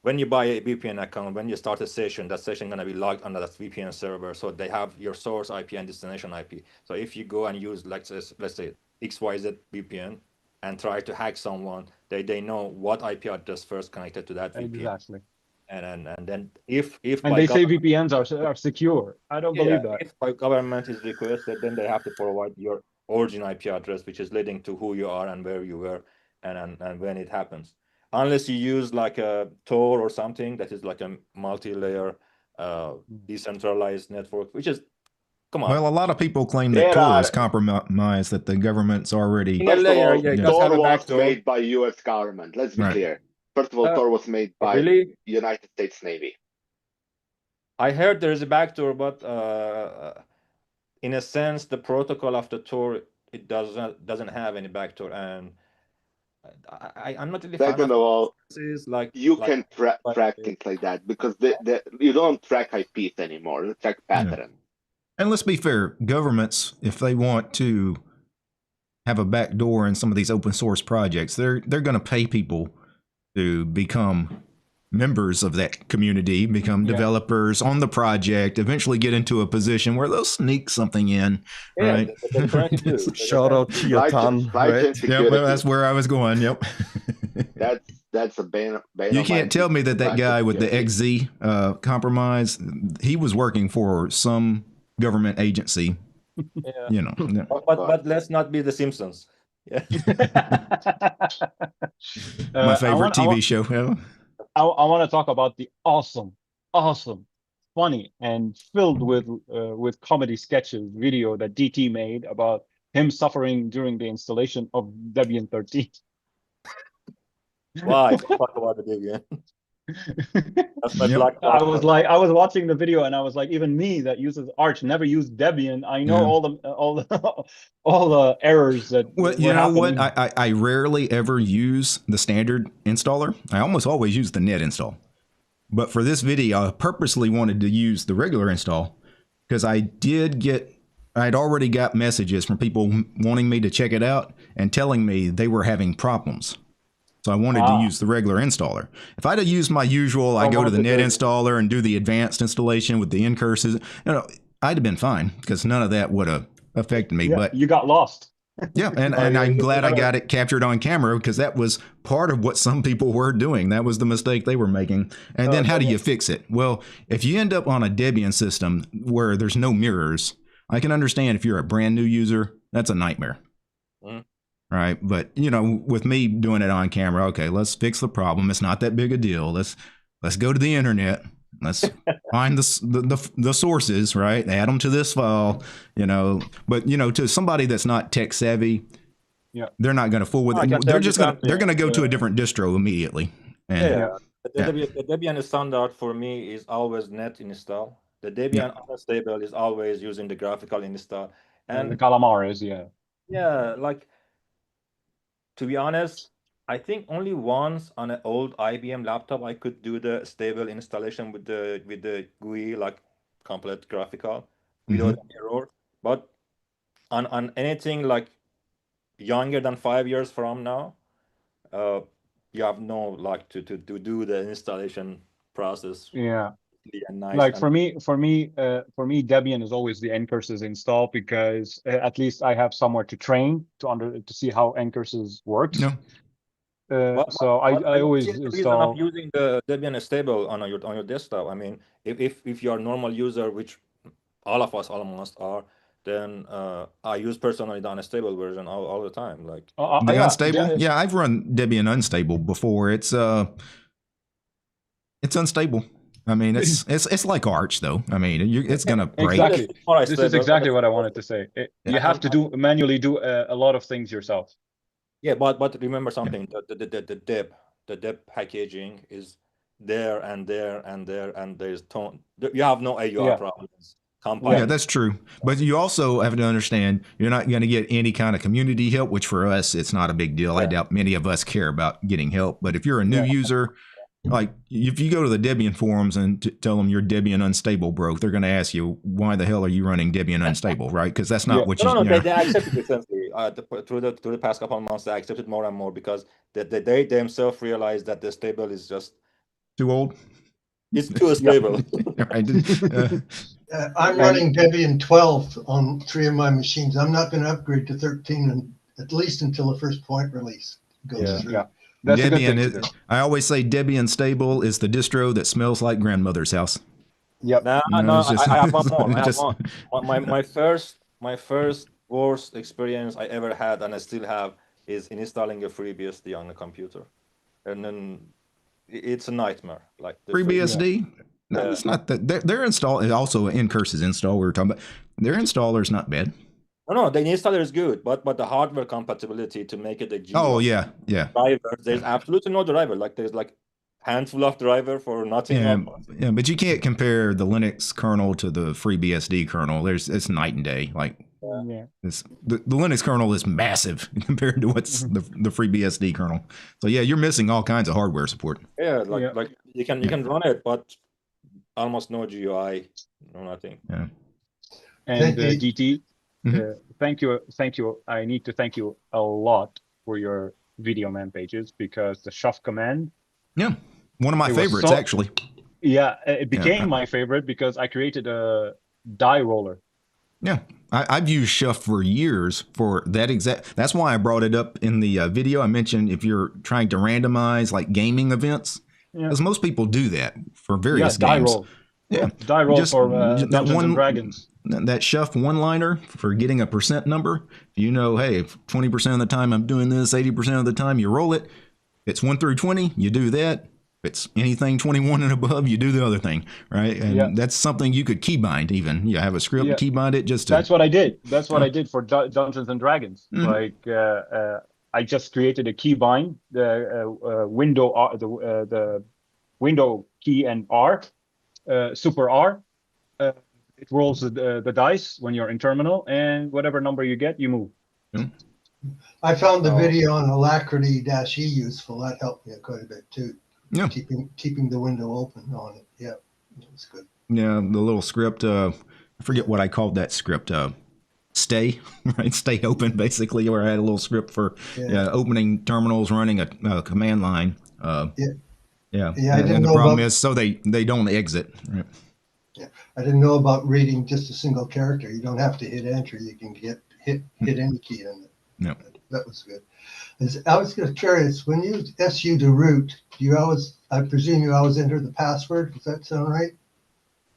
When you buy a VPN account, when you start a session, that session gonna be logged under that VPN server. So they have your source IP and destination IP. So if you go and use, like, let's say XYZ VPN, and try to hack someone, they know what IP address first connected to that VPN. Exactly. And then if and they say VPNs are secure. I don't believe that. If by government is requested, then they have to provide your origin IP address, which is leading to who you are and where you were and when it happens. Unless you use like a Tor or something that is like a multi-layer decentralized network, which is, come on. Well, a lot of people claim that Tor is compromised, that the government's already. First of all, Tor was made by U.S. government. Let's be clear. First of all, Tor was made by United States Navy. I heard there is a backdoor, but in a sense, the protocol of the Tor, it doesn't have any backdoor, and I'm not really. Second of all, you can track things like that because you don't track IPs anymore. You track patterns. Yeah. And let's be fair, governments, if they want to have a backdoor in some of these open source projects, they're going to pay people to become members of that community, become developers on the project, eventually get into a position where they'll sneak something in, right? Shout out to your ton, right? Yep, well, that's where I was going. Yep. That's a bane. You can't tell me that guy with the XZ compromise, he was working for some government agency. You know. But let's not be the Simpsons. Yeah. My favorite TV show. Yeah. I want to talk about the awesome, funny, and filled with comedy sketches video that DT made about him suffering during the installation of Debian 13. Why? Talk about the Debian. I was watching the video and I was like, even me that uses Arch never used Debian. I know all the errors that. Well, you know what? I rarely ever use the standard installer. I almost always use the net install. But for this video, I purposely wanted to use the regular install because I'd already got messages from people wanting me to check it out and telling me they were having problems. So I wanted to use the regular installer. If I'd have used my usual, I go to the net installer and do the advanced installation with the incurses, I'd have been fine because none of that would have affected me. Yeah, but you got lost. Yeah, and I'm glad I got it captured on camera because that was part of what some people were doing. That was the mistake they were making. And then how do you fix it? Well, if you end up on a Debian system where there's no mirrors, I can understand if you're a brand new user, that's a nightmare. Right. But, with me doing it on camera, okay, let's fix the problem. It's not that big a deal. Let's go to the internet. Let's find the sources, right? Add them to this file, But, to somebody that's not tech savvy, they're not going to fool with it. They're going to go to a different distro immediately. And, The Debian standard for me is always net install. The Debian unstable is always using the graphical install. And the Calamares, Yeah, to be honest, I think only once on an old IBM laptop I could do the stable installation with the GUI, like complete graphical, without an error. But on anything like younger than 5 years from now, you have no to do the installation process. Yeah. Nice for me, Debian is always the ncurses install because at least I have somewhere to train to see how ncurses works. So I always install. The reason of using the Debian stable on your desktop. I mean, if you're a normal user, which all of us almost are, then I use personally the unstable version all the time. The unstable. Yeah, I've run Debian unstable before. It's unstable. I mean, it's like Arch, though. I mean, it's gonna break. Exactly. This is exactly what I wanted to say. You have to manually do a lot of things yourself. Yeah, but remember something. The deb packaging is there and there's tone. You have no AUR problems. Yeah, that's true. But you also have to understand you're not going to get any kind of community help, which for us it's not a big deal. I doubt many of us care about getting help. But if you're a new user. Like, if you go to the Debian forums and tell them your Debian unstable broke, they're going to ask you, why the hell are you running Debian unstable, right? Because that's not what you... No, they accepted it recently. Through the past couple of months, they accepted more and more because they themselves realized that the stable is just... Too old? It's too stable. I'm running Debian 12 on 3 of my machines. I'm not going to upgrade to 13 at least until the first point release goes through. Yeah. That's a good thing to do. I always say Debian stable is the distro that smells like grandmother's house. Yep. No, I have one more. I have one. My first worst experience I ever had, and I still have, is installing a FreeBSD on a computer, and then it's a nightmare. Like the FreeBSD. No, it's not that. Their install also Ncurse's install we were talking about. Their installer is not bad. No, the installer is good, but the hardware compatibility to make it a G. Oh yeah. Driver, there's absolutely no driver. Like there's like handful of driver for nothing. Yeah, but you can't compare the Linux kernel to the FreeBSD kernel. It's night and day. Like the Linux kernel is massive compared to what's the FreeBSD kernel. So yeah, you're missing all kinds of hardware support. Yeah, like you can run it, but almost no GUI, no nothing. Yeah. And DT, thank you. I need to thank you a lot for your video man pages, because the shove command. Yeah, one of my favorites actually. Yeah, it became my favorite because I created a die roller. Yeah, I've used Shuff for years for that exact. That's why I brought it up in the video. I mentioned if you're trying to randomize like gaming events, because most people do that for various games. Die roll. Yeah, die roll for Dungeons and Dragons. That Shuff one-liner for getting a percent number. You know, hey, 20% of the time I'm doing this, 80% of the time you roll it. It's 1 through 20, you do that. If it's anything 21 and above, you do the other thing, right? And that's something you could keybind even. You have a script, keybind it just to... That's what I did. That's what I did for Dungeons and Dragons. Like, I just created a keybind, the window key and R, super R. It rolls the dice when you're in terminal, and whatever number you get, you move. I found the video on Alacrity-E useful. That helped me quite a bit too. Yeah, keeping the window open on it. Yeah, it's good. Yeah, the little script. I forget what I called that script. Stay, right? Stay open, basically. Where I had a little script for opening terminals, running a command line. And the problem is, so they don't exit. Right? Yeah, I didn't know about reading just a single character. You don't have to hit enter. You can hit any key in it. No, that was good. I was just curious, when you SU to root, do you always? I presume you always enter the password. Does that sound right?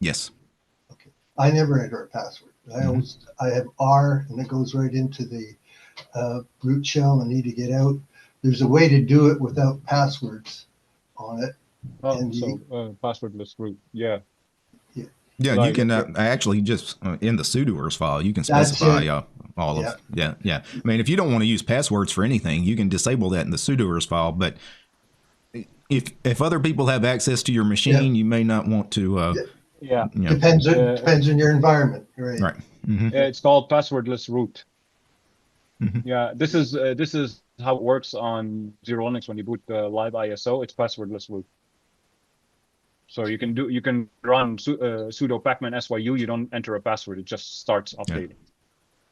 Yes. Okay. I never enter a password. I have R, and it goes right into the root shell. I need to get out. There's a way to do it without passwords on it. Oh, passwordless root. Yeah. Yeah, like, you can actually just in the sudoers file, you can specify all of I mean, if you don't want to use passwords for anything, you can disable that in the sudoers file. But if other people have access to your machine, you may not want to. Depends on your environment. Right. It's called passwordless root. Yeah, this is how it works on Zero Linux when you boot the live ISO. It's passwordless root. So you can run sudo pacman syu. You don't enter a password. It just starts updating.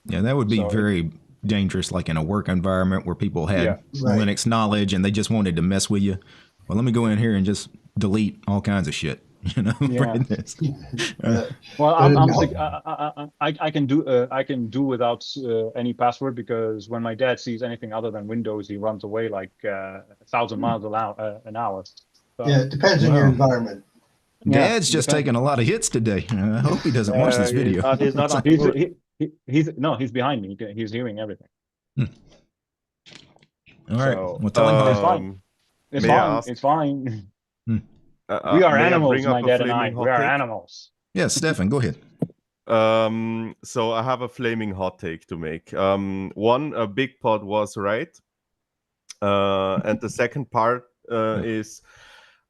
Yeah, that would be very dangerous, like in a work environment where people had Linux knowledge and they just wanted to mess with you. Well, let me go in here and just delete all kinds of shit. You know. Well, I can do without any password, because when my dad sees anything other than Windows, he runs away like 1,000 miles an hour. So, it depends on your environment. Dad's just taking a lot of hits today. I hope he doesn't watch this video. He's not. He's behind me. He's hearing everything. All right. Well, tell him it's fine. It's fine. It's fine. We are animals, my dad and I. We are animals. Yeah, Stefan, go ahead. So I have a flaming hot take to make. A big pod was right. And the second part is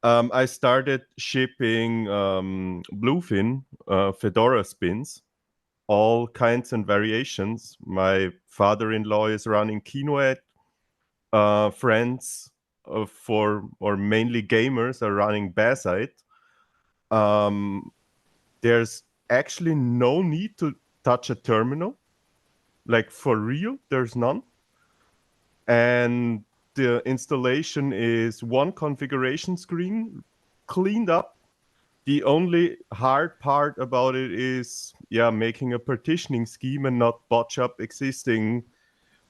I started shipping Bluefin Fedora spins, all kinds and variations. My father-in-law is running Kinoet. Friends mainly gamers are running Basite. There's actually no need to touch a terminal. Like for real, there's none. And the installation is one configuration screen cleaned up. The only hard part about it is, making a partitioning scheme and not botch up existing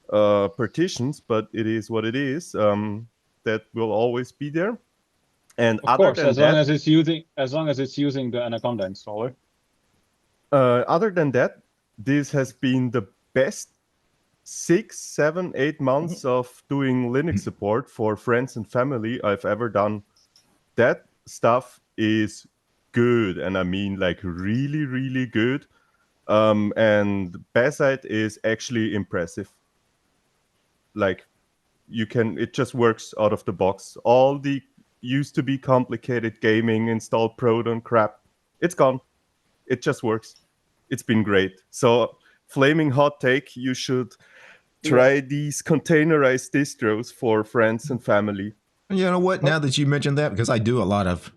partitions, but it is what it is. That will always be there. And of course, as long as it's using the Anaconda installer. Other than that, this has been the best 6, 7, 8 months of doing Linux support for friends and family I've ever done. That stuff is good, and I mean like really, really good. And Bassite is actually impressive. Like it just works out of the box. All the used to be complicated gaming install Proton crap, it's gone. It just works. It's been great. So flaming hot take, you should try these containerized distros for friends and family. You know what? Now that you mentioned that, because I do a lot of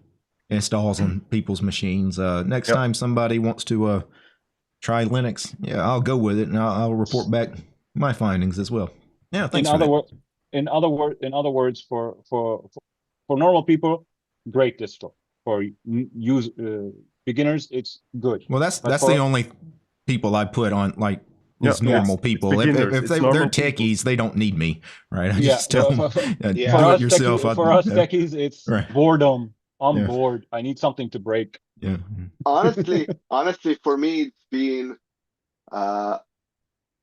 installs on people's machines, next time somebody wants to try Linux, I'll go with it and I'll report back my findings as well. Yeah, thanks. In other words, for normal people, great distro. For beginners, it's good. Well, that's the only people I put on, like, is normal people. If they're techies, they don't need me, right? I just tell them, do it yourself. For us techies, it's boredom. I'm bored. I need something to break. Yeah. Honestly, for me, it's been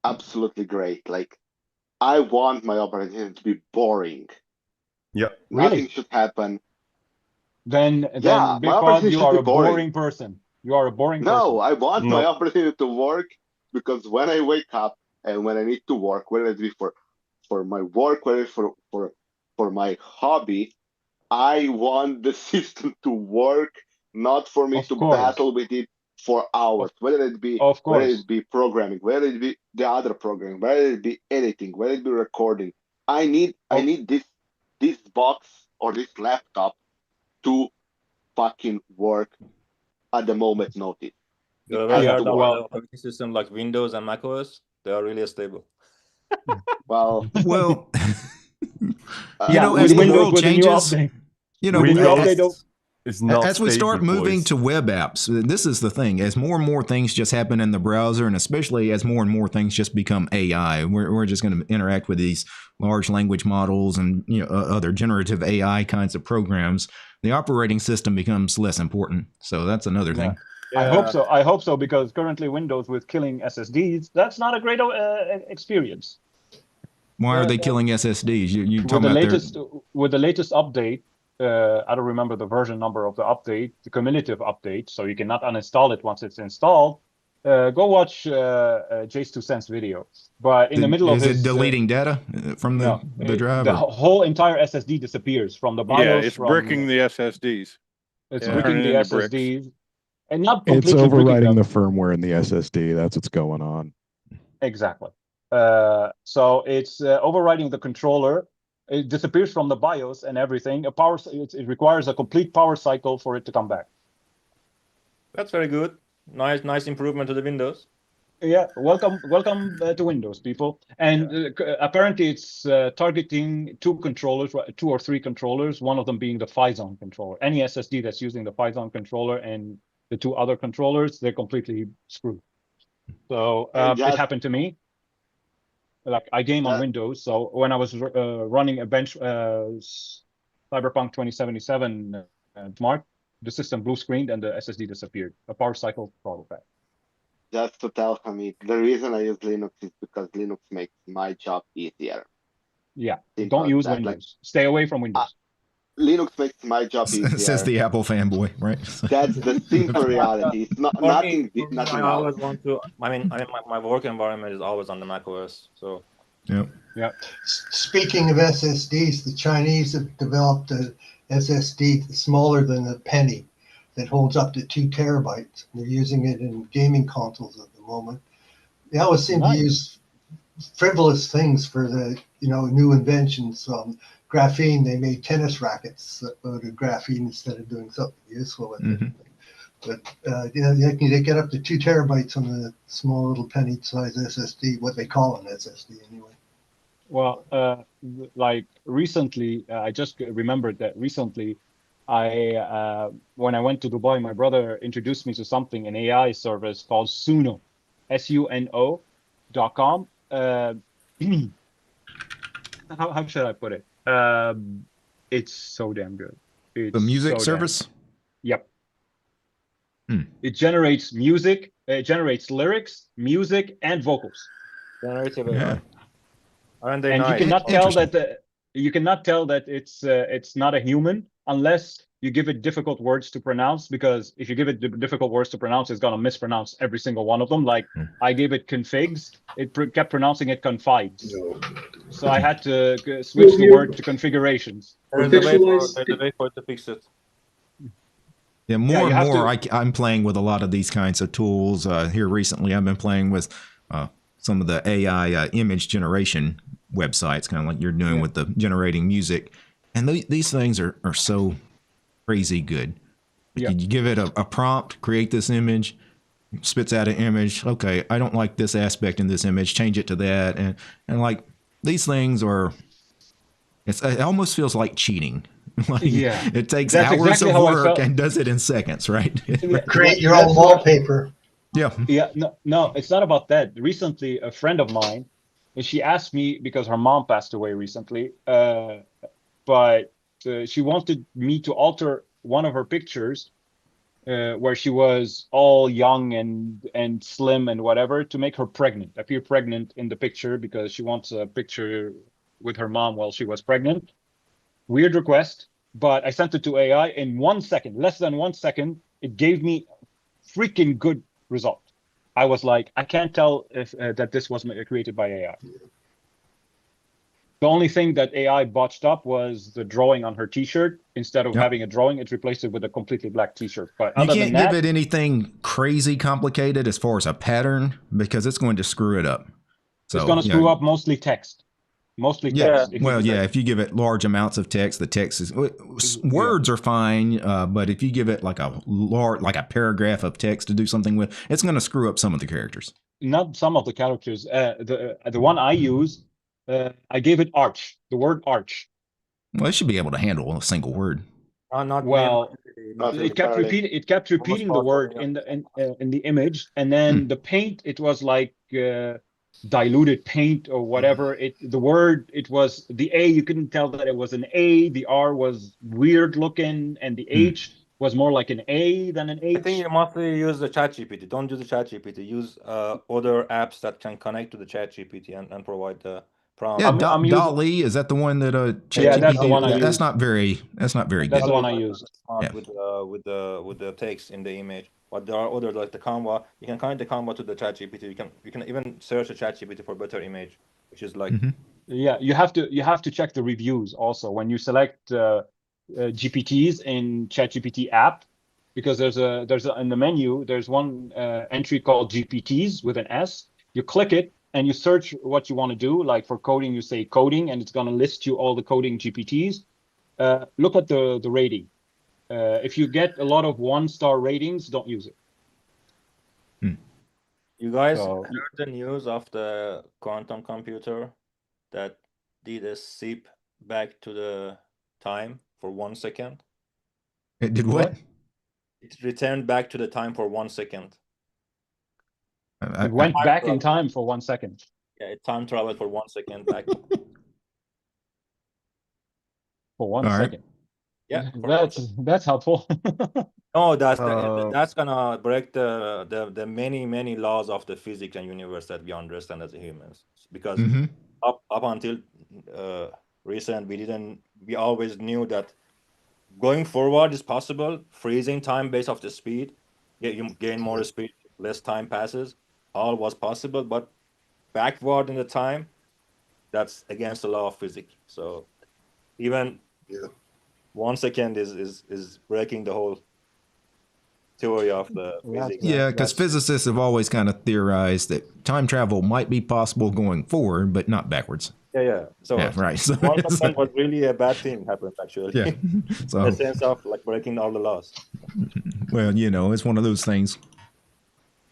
absolutely great. Like, I want my operating system to be boring. Yeah. Nothing should happen. Then because you are a boring person. You are a boring person. No, I want my operating system to work, because when I wake up and when I need to work, whether it be for my work, whether it's for my hobby, I want the system to work, not for me to battle with it for hours. Whether it be programming, whether it be the other programming, whether it be editing, whether it be recording. I need this box or this laptop to fucking work at the moment notice. The operating system like Windows and macOS, they are really stable. Well, as the world changes, as we start moving to web apps, this is the thing. As more and more things just happen in the browser, and especially as more and more things just become AI, we're just going to interact with these large language models and other generative AI kinds of programs. The operating system becomes less important. So that's another thing. I hope so, because currently Windows with killing SSDs, that's not a great experience. Why are they killing SSDs? You with the latest update, I don't remember the version number of the update, the cumulative update, so you cannot uninstall it once it's installed. Go watch Jay's 2 cents video. But in the middle of it deleting data from the drive? The whole entire SSD disappears from the BIOS. Yeah, it's bricking the SSDs. It's bricking the SSDs. And not completely it's overwriting the firmware in the SSD. That's what's going on. Exactly. So it's overriding the controller. It disappears from the BIOS and everything. It requires a complete power cycle for it to come back. That's very good. Nice improvement to the Windows. Yeah, welcome to Windows, people. And apparently it's targeting 2 or 3 controllers, one of them being the Phison controller. Any SSD that's using the Phison controller and the 2 other controllers, they're completely screwed. So it happened to me. Like, I game on Windows, so when I was running a bench Cyberpunk 2077 Smart, the system blue screened and the SSD disappeared. A power cycle problem back. Just to tell Hamid, the reason I use Linux is because Linux makes my job easier. Yeah, don't use Windows. Stay away from Windows. Linux makes my job easier. Says the Apple fanboy, right? That's the simple reality. It's not nothing. I always want to. I mean, my work environment is always on the Mac OS. So. Yeah. Speaking of SSDs, the Chinese have developed a SSD smaller than a penny that holds up to 2 terabytes. They're using it in gaming consoles at the moment. They always seem to use frivolous things for the new inventions. Graphene, they made tennis rackets out of graphene instead of doing something useful with it. But they get up to 2 terabytes on the small little penny size SSD, what they call an SSD anyway. Well, like recently, I just remembered that recently, when I went to Dubai, my brother introduced me to something, an AI service called Suno, SUNO.com. how should I put it? It's so damn good. It's The music so service? Yep. Hmm. It generates music, it generates lyrics, music, and vocals. Generative AI. Yeah. Aren't they And nice? you cannot tell Interesting. that you cannot tell that it's not a human unless you give it difficult words to pronounce, because if you give it difficult words to pronounce, it's gonna mispronounce every single one of them. Like I gave it configs, it kept pronouncing it confides. So I had to switch the word to configurations. There's a way for it to fix it. Yeah, more you and have more, to- I'm playing with a lot of these kinds of tools. Here recently, I've been playing with some of the AI image generation websites, kind of like you're doing with the generating music. And these things are so crazy good. Yeah. You give it a prompt, create this image, spits out an image. Okay, I don't like this aspect in this image, change it to that. And like these things are, it almost feels like cheating. Like, Yeah. it takes That's hours exactly of how I work felt. and does it in seconds, right? Create your own wallpaper. Yeah. Yeah, no, it's not about that. Recently, a friend of mine, and she asked me because her mom passed away recently, but she wanted me to alter one of her pictures where she was all young and slim and whatever, to make her pregnant, appear pregnant in the picture, because she wants a picture with her mom while she was pregnant. Weird request, but I sent it to AI in 1 second, less than 1 second. It gave me freaking good result. I was like, I can't tell if that this was created by AI. The only thing that AI botched up was the drawing on her T-shirt. Instead of having a drawing, it replaced it with a completely black T-shirt. But You other can't than that, give it anything crazy complicated as far as a pattern, because it's going to screw it up. So, it's going to screw up mostly text. Mostly text. If you give it large amounts of text, the text is words are fine, but if you give it like a paragraph of text to do something with, it's going to screw up some of the characters. Not some of the characters. The one I use, I gave it arch. The word arch. Well, it should be able to handle a single word. It kept repeating. It kept repeating the word in the image, and then the paint. It was like diluted paint or whatever. The word, it was the A. You couldn't tell that it was an A. The R was weird looking, and the H was more like an A than an H. I think you mostly use the ChatGPT. Don't use the ChatGPT. Use other apps that can connect to the ChatGPT and provide the prompt. Yeah, DALL-E, is that the one that ChatGPT? Yeah, that's the one I use. That's not very good. That's the one I use. With the text in the image. But there are other, like the Canva. You can connect the Canva to the ChatGPT. You can even search the ChatGPT for better image, which is like yeah. You have to check the reviews also when you select GPTs in ChatGPT app, because there's in the menu there's one entry called GPTs with an S. You click it and you search what you want to do. Like for coding, you say coding, and it's going to list you all the coding GPTs. Look at the rating. If you get a lot of 1-star ratings, don't use it. You guys heard the news of the quantum computer that did a zip back to the time for 1 second? It did what? It returned back to the time for 1 second. It went back in time for 1 second. Yeah, it time traveled for 1 second back. For 1 second. Yeah, that's helpful. No, that's gonna break the many laws of the physics and universe that we understand as humans. Because up until recent, we always knew that going forward is possible. Freezing time based off the speed, you gain more speed, less time passes. All was possible, but backward in the time, that's against the law of physics. So even 1 second is breaking the whole theory of the physics. Yeah, because physicists have always kind of theorized that time travel might be possible going forward, but not backwards. Yeah. So right. So 1 second was really a bad thing happened actually. Yeah. So in the sense of like breaking all the laws. Well, it's one of those things.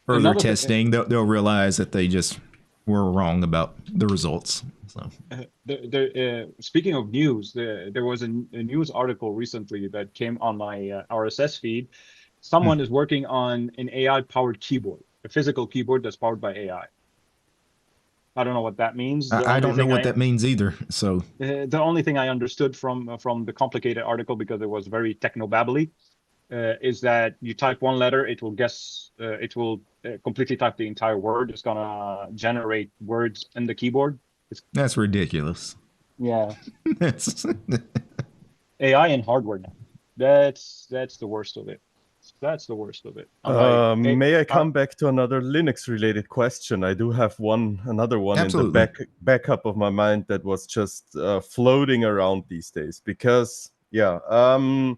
Further testing, they'll realize that they just were wrong about the results. So, speaking of news, there was a news article recently that came on my RSS feed. Someone is working on an AI-powered keyboard, a physical keyboard that's powered by AI. I don't know what that means. I don't know what that means either. So the only thing I understood from the complicated article, because it was very techno-babbly, is that you type one letter, it will guess, it will completely type the entire word. It's gonna generate words in the keyboard. That's ridiculous. Yeah. AI and hardware now. That's the worst of it. That's the worst of it. May I come back to another Linux-related question? I do have another one Absolutely. in the backup of my mind that was just floating around these days. Because, yeah, I'm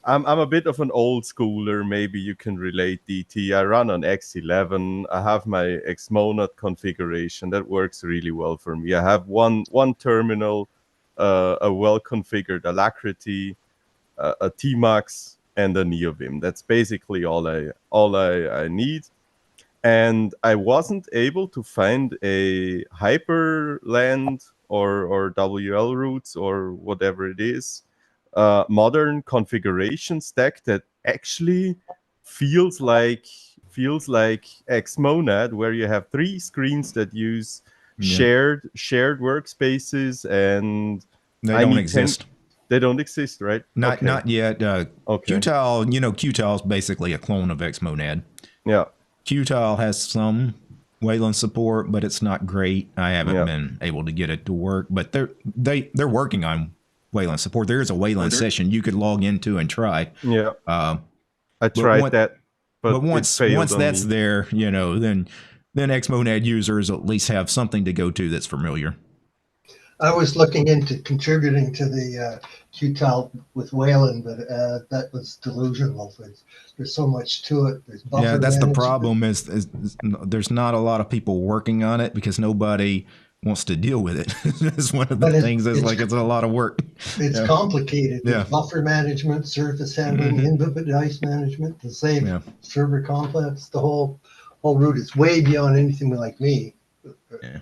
a bit of an old schooler. Maybe you can relate, DT. I run on X11. I have my Xmonad configuration. That works really well for me. I have one terminal, a well-configured Alacrity, a Tmax, and a NeoVim. That's basically all I need. And I wasn't able to find a Hyperland or WL roots or whatever it is, modern configuration stack that actually feels like Xmonad, where you have 3 screens that use shared workspaces, and they don't exist. They don't exist, right? Not yet. Okay. Qtile, Qtile is basically a clone of Xmonad. Yeah. Qtile has some Wayland support, but it's not great. I haven't been able to get it to work, but they're working on Wayland support. There is a Wayland session you could log into and try. Yeah. I tried that, but once that's there, then Xmonad users at least have something to go to that's familiar. I was looking into contributing to the Qtile with Wayland, but that was delusional. There's so much to it. There's buffer that's management. the problem is there's not a lot of people working on it because nobody wants to deal with it. It's one of the things that's it's a lot of work. It's complicated. There's buffer management, surface handling, input device management, the same server complex, the whole route is way beyond anything like me. Yeah.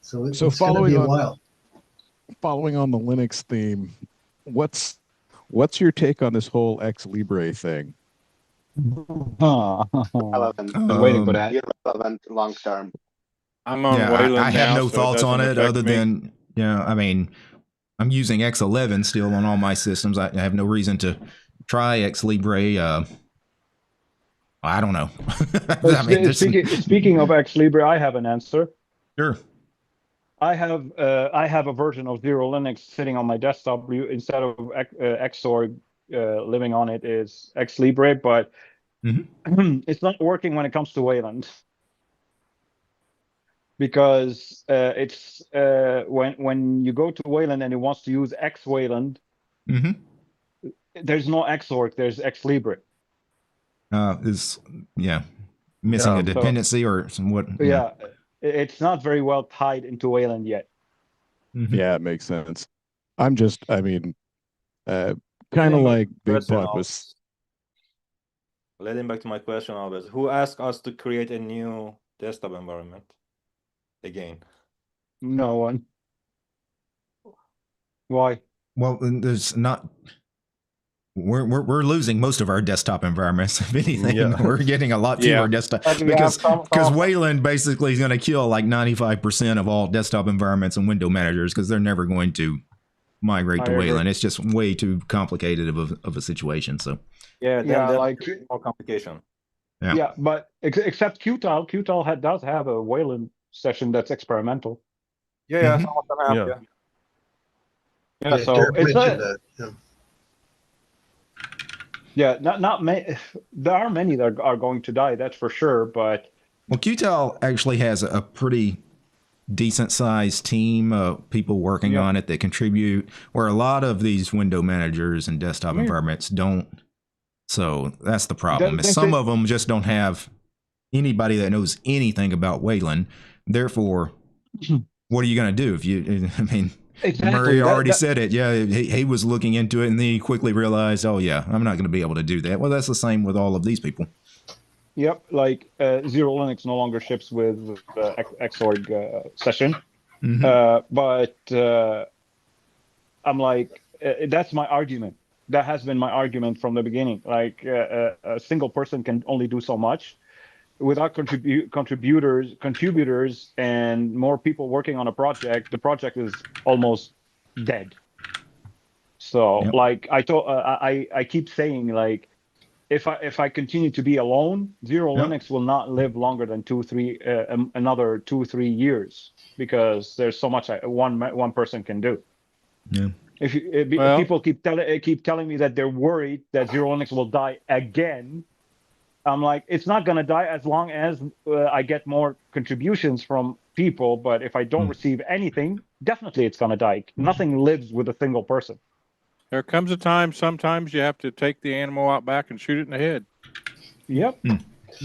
So it's going to be a while. Following on the Linux theme, what's your take on this whole Ex Libre thing? I'm waiting for that. Irrelevant long term. I'm on Wayland I have now, no so thoughts on it other me. than, I mean, I'm using X11 still on all my systems. I have no reason to try Ex Libre. I don't know. Speaking of Ex Libre, I have an answer. Sure. I have a version of Zero Linux sitting on my desktop. Instead of Xorg living on it is Ex Libre, but it's not working when it comes to Wayland. Because it's when you go to Wayland and it wants to use X Wayland, there's no Xorg, there's Ex Libre. Missing a dependency or what? Yeah, it's not very well tied into Wayland yet. Yeah, it makes sense. I'm just, kind of like Big Pot was. Leading back to my question, always, who asked us to create a new desktop environment again? No one. Why? Well, there's not. We're losing most of our desktop environments. If anything, we're getting a lot fewer desktop because Wayland basically is going to kill like 95% of all desktop environments and window managers because they're never going to migrate to Wayland. It's just way too complicated of a situation. So like more complication. Yeah, but except Qtile does have a Wayland session that's experimental. Yeah, some of them have. Yeah, so it's a. Yeah, not many. There are many that are going to die. That's for sure. But Qtile actually has a pretty decent sized team of people working on it that contribute, where a lot of these window managers and desktop environments don't. So that's the problem. Some of them just don't have anybody that knows anything about Wayland. Therefore, what are you going to do if you? I mean. Exactly. Murray already said it. Yeah, he was looking into it, and then he quickly realized, oh yeah, I'm not going to be able to do that. Well, that's the same with all of these people. Yep, like Zero Linux no longer ships with Xorg session, but I'm like, that's my argument. That has been my argument from the beginning. Like a single person can only do so much. without contributors and more people working on a project, the project is almost dead. So like I keep saying, like, if I continue to be alone, Zero Linux will not live longer than another 2-3 years, because there's so much one person can do. Yeah. If people keep telling me that they're worried that Zero Linux will die again, I'm like, it's not going to die as long as I get more contributions from people. But if I don't receive anything, definitely it's going to die. Nothing lives with a single person. There comes a time, sometimes you have to take the animal out back and shoot it in the head. Yep.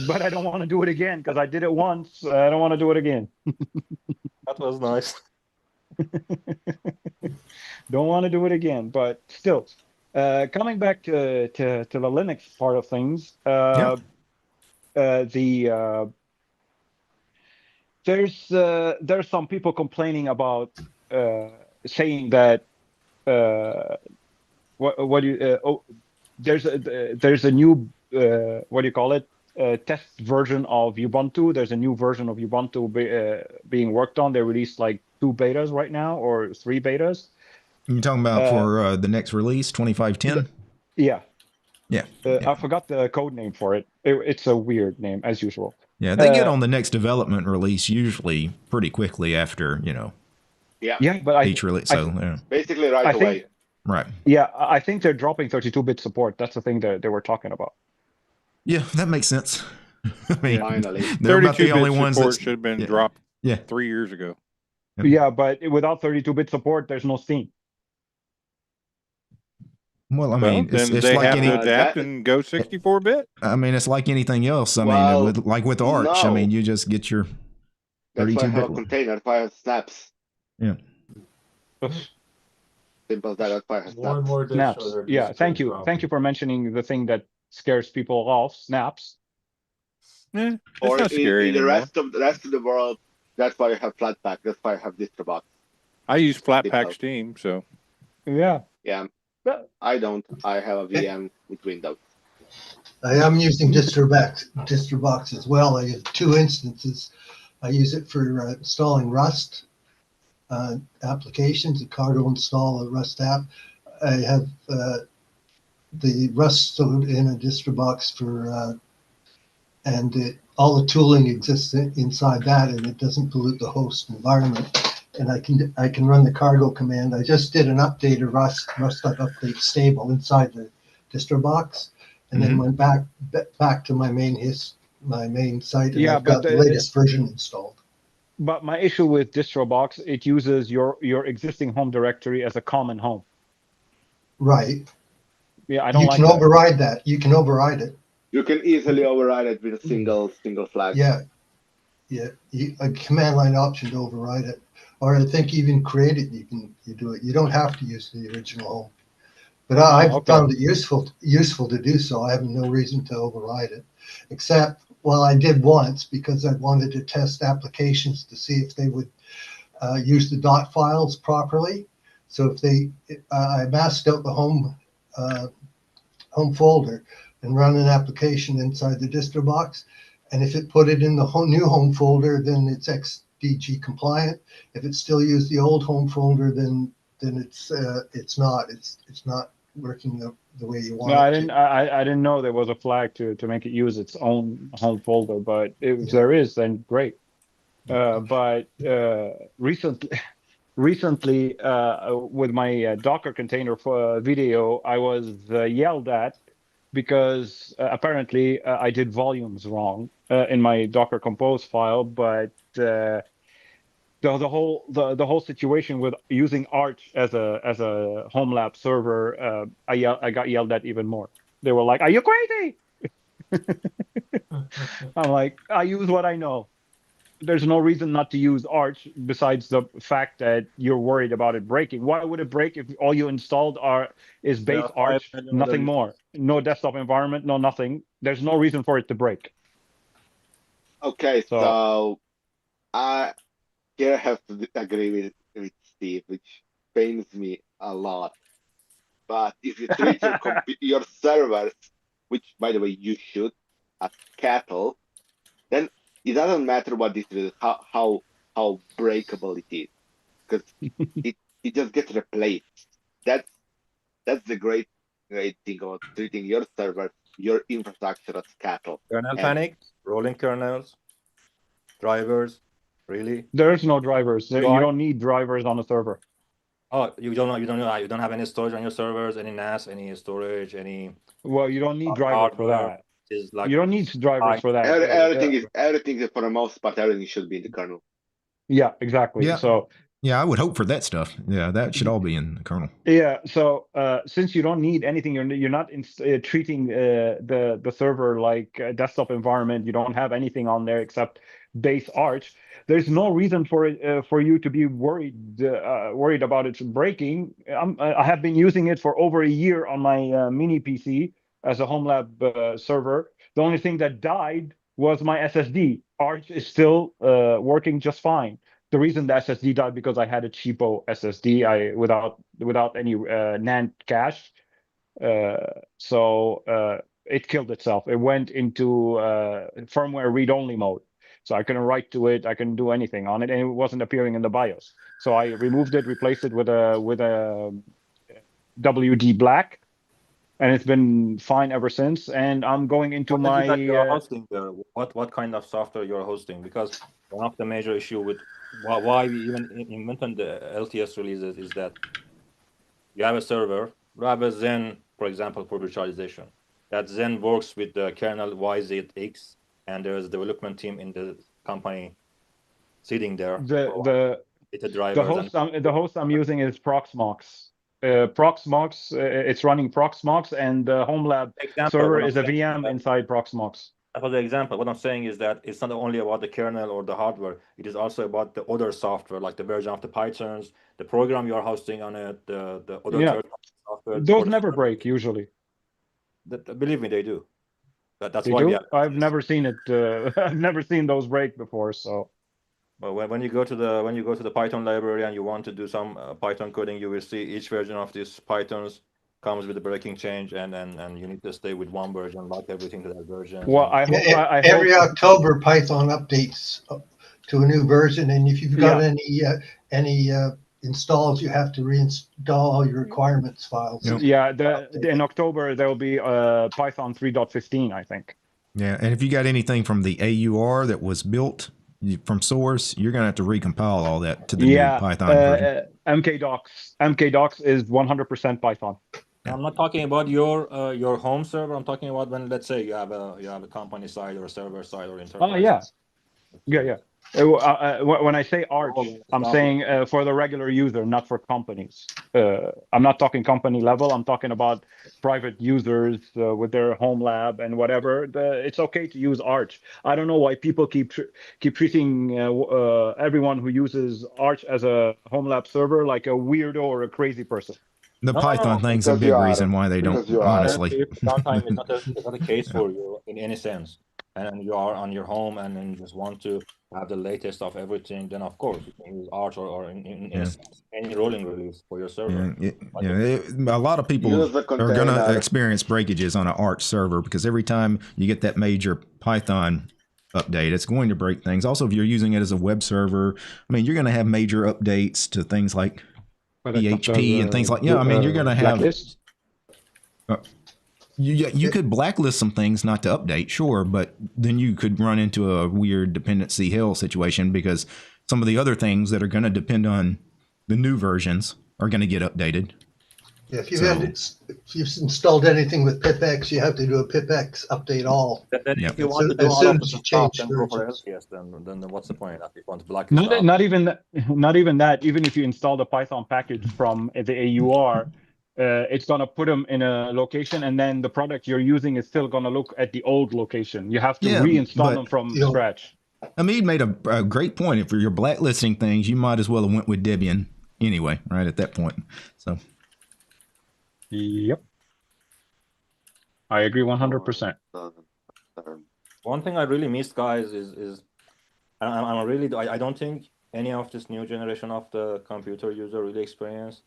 But I don't want to do it again, because I did it once. I don't want to do it again. That was nice. Don't want to do it again, but still, coming back to the Linux part of things, there's some people complaining about saying that there's a new what do you call it, test version of Ubuntu. There's a new version of Ubuntu being worked on. They released like 2 betas right now, or 3 betas. You're talking about for the next release, 2510? Yeah. Yeah. I forgot the code name for it. It's a weird name, as usual. Yeah, they get on the next development release usually pretty quickly after, Yeah, but each release. So, basically right away. Right. Yeah, I think they're dropping 32-bit support. That's the thing that they were talking about. Yeah, that makes sense. I mean, finally, they're about the only ones that should have been dropped 3 years ago. Yeah, but without 32-bit support, there's no Steam. Well, I mean, then it's they like have to adapt and go 64-bit. I mean, it's like anything else. I mean, with Arch, I mean, you just get your 32-bit. That's why I have a container. That's why I have snaps. Yeah. Simple as that. That's why I have snaps. Snaps. Yeah, thank you. Thank you for mentioning the thing that scares people off. Snaps. It's or not scary in the anymore. rest of the world, that's why I have Flatpak. That's why I have Distrobox. I use Flatpak Steam, so yeah. I don't. I have a VM with Windows. I am using Distrobox as well. I have 2 instances. I use it for installing Rust applications. A cargo install a Rust app. I have the Rust stored in a Distrobox for, and all the tooling exists inside that, and it doesn't pollute the host environment. And I can run the cargo command. I just did an update of Rust update stable inside the Distrobox, and then went back to my main site, and I've got the latest version installed. But my issue with Distrobox, it uses your existing home directory as a common home. Right. Yeah, I don't like that. You can override that. You can override it. You can easily override it with a single flag. Yeah. A command line option to override it. Or I think even create it, you do it. You don't have to use the original home. But I've found it useful to do so. I have no reason to override it, except, well, I did once because I wanted to test applications to see if they would use the dot files properly. So I masked out the home folder and run an application inside the Distrobox, and if it put it in the new home folder, then it's XDG compliant. If it still used the old home folder, then it's not. It's not working the way you want. No, I didn't know there was a flag to make it use its own home folder, but if there is, then great. But recently with my Docker container video, I was yelled at because apparently I did volumes wrong in my Docker Compose file, but the whole situation with using Arch as a home lab server, I got yelled at even more. They were like, "Are you crazy?" I'm like, I use what I know. There's no reason not to use Arch besides the fact that you're worried about it breaking. Why would it break if all you installed is base Arch, nothing more? No desktop environment, no nothing. There's no reason for it to break. Okay, so I have to agree with Steve, which pains me a lot. But if you treat your servers, which by the way you should, as cattle, then it doesn't matter what this is, how breakable it is, because it just gets replaced. That's the great thing about treating your server, your infrastructure as cattle. Kernel panic, rolling kernels, drivers, really? There's no drivers. You don't need drivers on a server. Oh, you don't have any storage on your servers, any NAS, any storage, any. Well, you don't need drivers for that. Like you don't need drivers for that. Everything is, for the most part, everything should be in the kernel. Yeah, exactly. Yeah. So yeah, I would hope for that stuff. Yeah, that should all be in the kernel. Yeah. So since you don't need anything, you're not treating the server like a desktop environment. You don't have anything on there except base Arch. There's no reason for you to be worried about it breaking. I have been using it for over a year on my mini PC as a home lab server. The only thing that died was my SSD. Arch is still working just fine. The reason the SSD died because I had a cheapo SSD without any NAND cache, so it killed itself. It went into firmware read-only mode, so I couldn't write to it. I couldn't do anything on it, and it wasn't appearing in the BIOS. So I removed it, replaced it with a WD Black, and it's been fine ever since. And I'm going into my hosting there. What kind of software you're hosting? Because one of the major issue with why we even invented the LTS releases is that you have a server, you have a Zen, for example, for virtualization. That Zen works with the kernel YZX, and there's a development team in the company sitting there. The host I'm using is Proxmox. Proxmox, it's running Proxmox, and the home lab server is a VM inside Proxmox. For the example, what I'm saying is that it's not only about the kernel or the hardware, it is also about the other software, like the version of the Pythons, the program you're hosting on it, the other software. Those never break usually. Believe me, they do. That's they why do? I've never seen it. I've never seen those break before. So, but when you go to the Python library and you want to do some Python coding, you will see each version of these Pythons comes with a breaking change, and you need to stay with one version, lock everything to that version. Well, every October Python updates to a new version, and if you've got any installs, you have to reinstall all your requirements files. Yeah, in October there will be Python 3.15, I think. Yeah, and if you got anything from the AUR that was built from source, you're gonna have to recompile all that to the new Python version. MKDocs is 100% Python. I'm not talking about your home server. I'm talking about when, let's say, you have a company side or a server side or enterprise. Oh yeah. When I say Arch, I'm saying for the regular user, not for companies. I'm not talking company level. I'm talking about private users with their home lab and whatever. It's okay to use Arch. I don't know why people keep treating everyone who uses Arch as a home lab server like a weirdo or a crazy person. The Python thing's a big reason why they don't, honestly. Downtime is not a case for you in any sense. And you are on your home and then you just want to have the latest of everything, then of course you can use Arch or in a sense, any rolling release for your server. A lot of people are going to experience breakages on an Arch server because every time you get that major Python update, it's going to break things. Also, if you're using it as a web server, I mean, you're going to have major updates to things like PHP and things like you're going to have you could blacklist some things not to update, sure, but then you could run into a weird dependency hell situation because some of the other things that are going to depend on the new versions are going to get updated. Yeah, if you've installed anything with pipx, you have to do a pipx update all. If you want to do all of the stuff, then go for LTS. Then what's the point? If you want to blacklist not even that. Even if you install the Python package from the AUR, it's going to put them in a location, and then the product you're using is still going to look at the old location. You have to reinstall them from scratch. Hamid made a great point. If you're blacklisting things, you might as well have went with Debian anyway, right at that point. So. Yep. I agree 100%. One thing I really missed, guys, is I don't think any of this new generation of the computer user really experienced.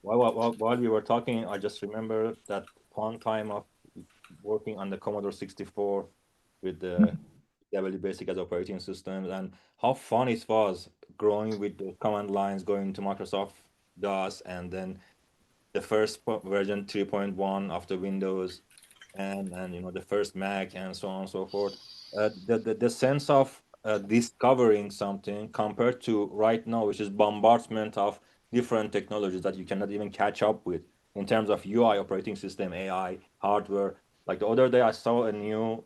While we were talking, I just remember that fun time of working on the Commodore 64 with the really basic as operating systems, and how fun it was growing with the command lines, going to Microsoft DOS, and then the first version 3.1 after Windows, and the first Mac, and so on and so forth. The sense of discovering something compared to right now, which is bombardment of different technologies that you cannot even catch up with in terms of UI, operating system, AI, hardware. Like the other day, I saw a new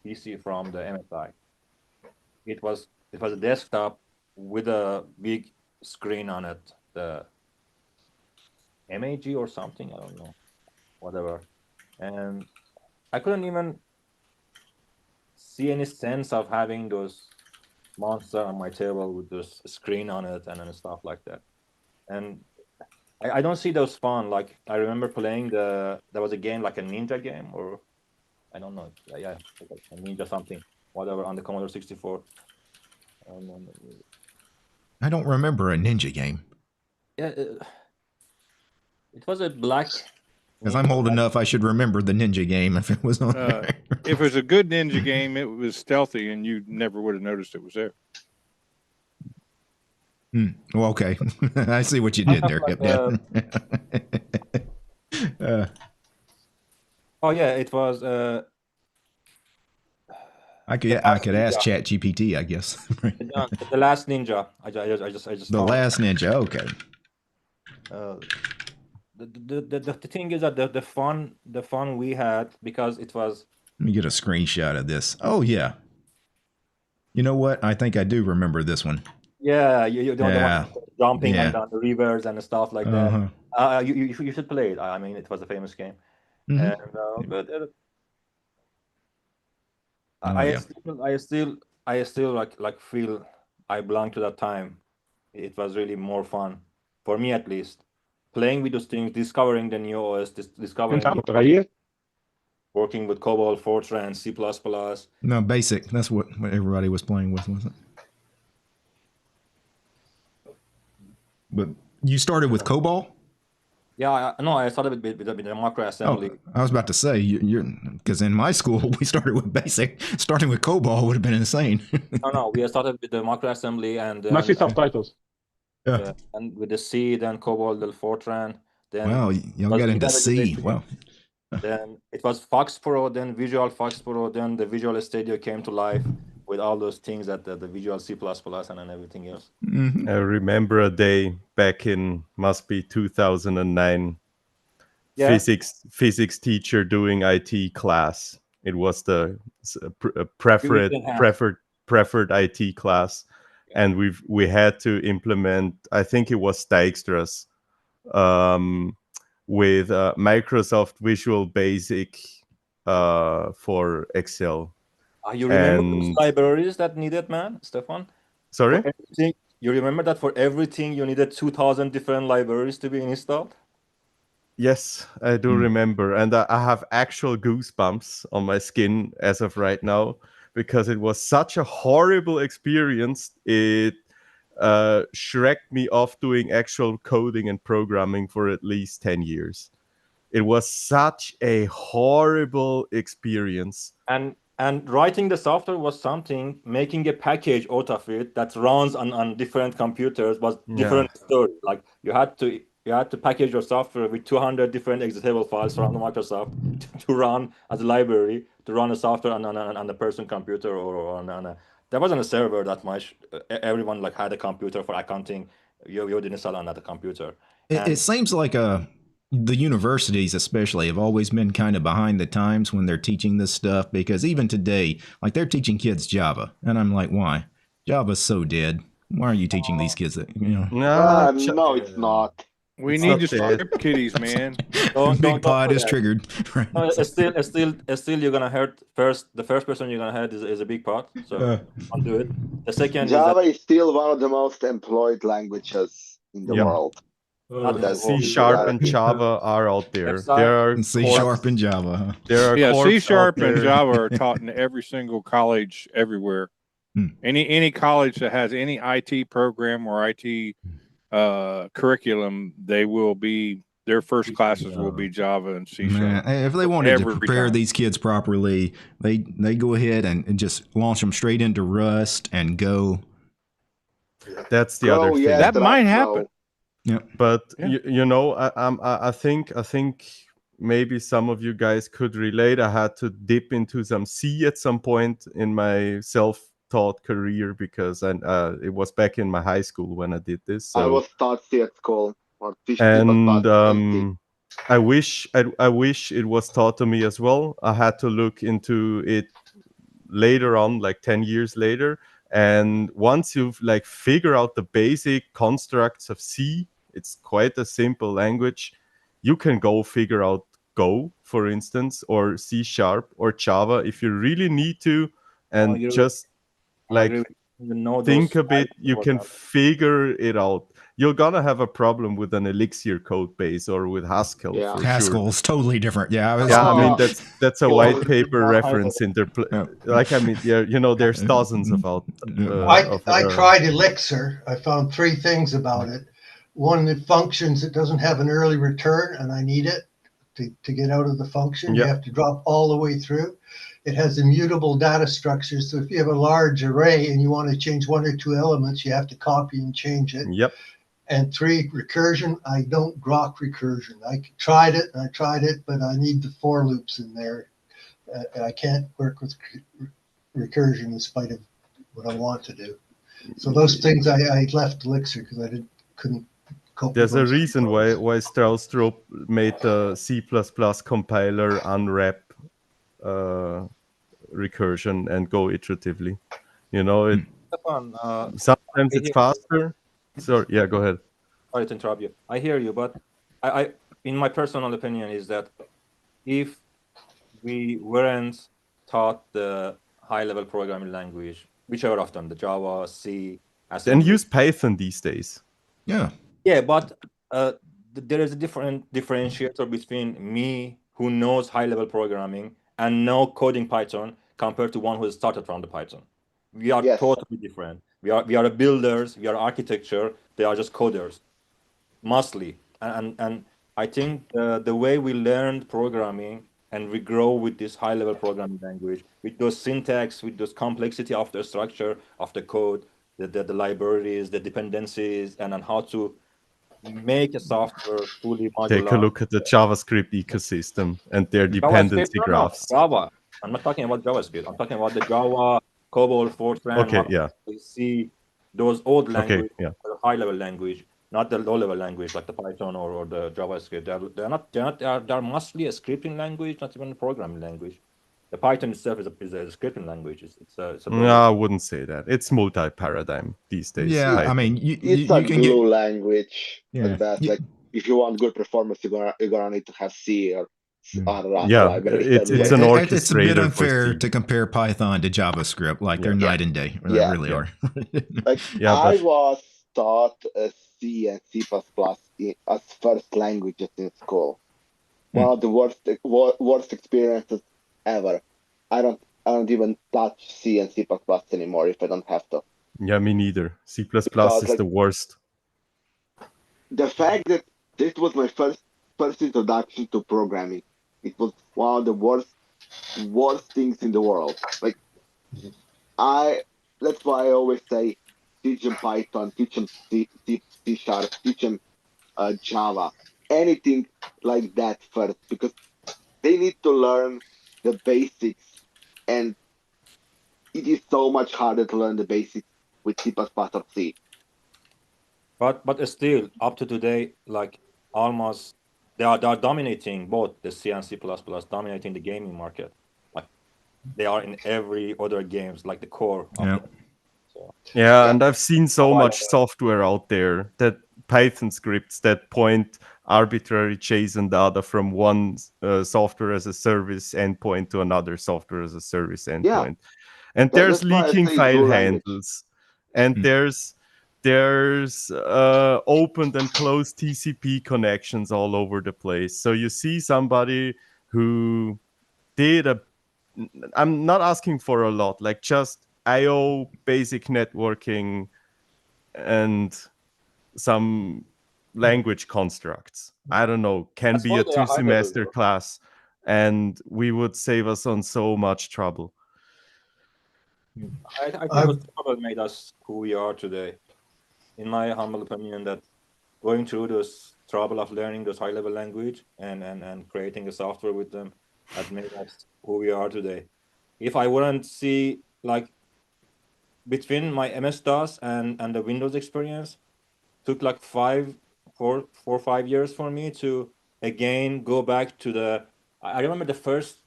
PC from the MSI. It was a desktop with a big screen on it, the MAG or something, I don't know, whatever. And I couldn't even see any sense of having those monster on my table with this screen on it and stuff like that. And I don't see those fun. Like I remember playing there was a game like a ninja game, or I don't know, yeah, a ninja something, whatever, on the Commodore 64. I don't remember a ninja game. Yeah, it was a black. Because I'm old enough, I should remember the ninja game if it was on there. If it was a good ninja game, it was stealthy, and you never would have noticed it was there. Well, okay. I see what you did there. Oh yeah, it was. I could ask ChatGPT, I guess. The Last Ninja. I just. The Last Ninja. Okay. The thing is that the fun we had, because it was. Let me get a screenshot of this. Oh yeah. You know what? I think I do remember this one. Yeah, you don't want jumping and down the rivers and stuff like that. You should play it. I mean, it was a famous game. And but I still like feel I belong to that time. It was really more fun for me, at least, playing with those things, discovering the new OS, discovering working with COBOL, Fortran, C++. No, BASIC. That's what everybody was playing with, wasn't it? But you started with COBOL? Yeah, I started with the macro assembly. Oh, I was about to say, because in my school, we started with BASIC. Starting with COBOL would have been insane. No, we started with the macro assembly and... subtitles. Yeah. And with the C, then COBOL, then Fortran. Then wow, y'all got into C. Wow. Then it was Fox Pro, then Visual Fox Pro, then the Visual Studio came to life with all those things that the Visual C++ and everything else. I remember a day back in, must be 2009, physics teacher doing IT class. It was the preferred IT class. And we had to implement, I think it was Dijkstra's, with Microsoft Visual Basic for Excel. You remember those libraries that needed, man, Stefan? Sorry? You remember that for everything you needed 2,000 different libraries to be installed? Yes, I do remember. And I have actual goosebumps on my skin as of right now, because it was such a horrible experience. It shreked me off doing actual coding and programming for at least 10 years. It was such a horrible experience. And writing the software was something. Making a package out of it that runs on different computers was different story. Like you had to package your software with 200 different executable files from Microsoft to run as a library, to run a software on a person's computer or on a. There wasn't a server that much. Everyone like had a computer for accounting. You didn't install on that computer. It seems like the universities especially have always been kind of behind the times when they're teaching this stuff, because even today, like they're teaching kids Java, and I'm like, why? Java's so dead. Why are you teaching these kids that? No, it's not. We need to script kiddies, man. Big Pod is triggered. Still, you're gonna hurt first. The first person you're gonna hurt is a Big Pod, so don't do it. The second Java is still one of the most employed languages in the world. C# and Java are out there. There are C# and Java. Huh? There are C# and Java are taught in every single college everywhere. Any college that has any IT program or IT curriculum, they will be Their first classes will be Java and C#. Man, if they wanted to prepare these kids properly, they go ahead and just launch them straight into Rust and Go. That's the other thing. That might happen. Yeah, but you know, I think maybe some of you guys could relate. I had to dip into some C at some point in my self-taught career because it was back in my high school when I did this. So. I was taught C at school. And I wish it was taught to me as well. I had to look into it later on, like 10 years later. And once you've like figure out the basic constructs of C, it's quite a simple language. You can go figure out Go, for instance, or C# or Java if you really need to, and just like think a bit, you can figure it out. You're gonna have a problem with an Elixir code base or with Haskell. Yeah. For Haskell's sure. totally different. Yeah, I mean that's a white paper reference in there. Like I mean, you know, there's dozens of out. I tried Elixir. I found three things about it. One, it functions. It doesn't have an early return, and I need it to get out of the function. You have to drop all the way through. It has immutable data structures. So if you have a large array and you want to change one or two elements, you have to copy and change it. Yep. And three, recursion. I don't grok recursion. I tried it, but I need the for loops in there. I can't work with recursion in spite of what I want to do. So those things I left Elixir because I couldn't cope. There's a reason why Strausstrup made the C++ compiler unwrap recursion and go iteratively. You know, sometimes it's faster. So yeah, go ahead. Sorry to interrupt you. I hear you, but I in my personal opinion is that if we weren't taught the high-level programming language, whichever of them, the Java, C, then use Python these days. Yeah. Yeah, but there is a different differentiator between me, who knows high-level programming, and know coding Python, compared to one who has started from the Python. We are totally different. We are builders. We are architecture. They are just coders, mostly. And I think the way we learned programming and we grow with this high-level programming language, with those syntax, with those complexity of the structure of the code, the libraries, the dependencies, and on how to make a software fully modular. Take a look at the JavaScript ecosystem and their dependency graphs. Java. I'm not talking about JavaScript. I'm talking about the Java, COBOL, Fortran. Okay, yeah. We see those old languages, okay, yeah. The high-level language, not the low-level language like the Python or the JavaScript. They're mostly a scripting language, not even a programming language. The Python itself is a scripting language. No, I wouldn't say that. It's multi-paradigm these days. Yeah, Python. I mean, it's a glue language. Yeah. Like if you want good performance, you're gonna need to have C or yeah, it's an orchestrator. It's a bit unfair to compare Python to JavaScript. Like they're night and day. They really are. Like I was taught C and C++ as first languages in school. One of the worst experiences ever. I don't even touch C and C++ anymore if I don't have to. Yeah, me neither. C++ is the worst. The fact that this was my first introduction to programming, it was one of the worst things in the world. Like that's why I always say teach them Python, teach them C#, teach them Java, anything like that first, because they need to learn the basics, and it is so much harder to learn the basics with C++ or C. But still, up to today, like almost they are dominating both the C and C++, dominating the gaming market. Like they are in every other games, like the core. And I've seen so much software out there, that Python scripts that point arbitrary JSON data from one software as a service endpoint to another software as a service endpoint. And there's leaking file handles, and there's opened and closed TCP connections all over the place. So you see somebody who did I'm not asking for a lot, like just IO, basic networking, and some language constructs. I don't know, can That's be why a they are high level, 2-semester though. class, and we would save us on so much trouble. I think those trouble made us who we are today. In my humble opinion, that going through this trouble of learning this high-level language and creating a software with them, that made us who we are today. If I wouldn't see, like, between my MS-DOS and the Windows experience, took like 4 or 5 years for me to again go back to the. I remember the first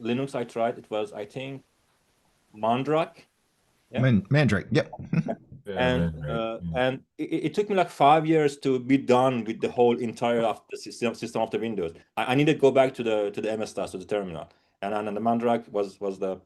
Linux I tried. It was, I think, Mandrake. Yeah. Mandrake. Yep. And it took me like 5 years to be done with the whole entire of the system of the Windows. I needed to go back to the MS-DOS, to the terminal, and the Mandrake was the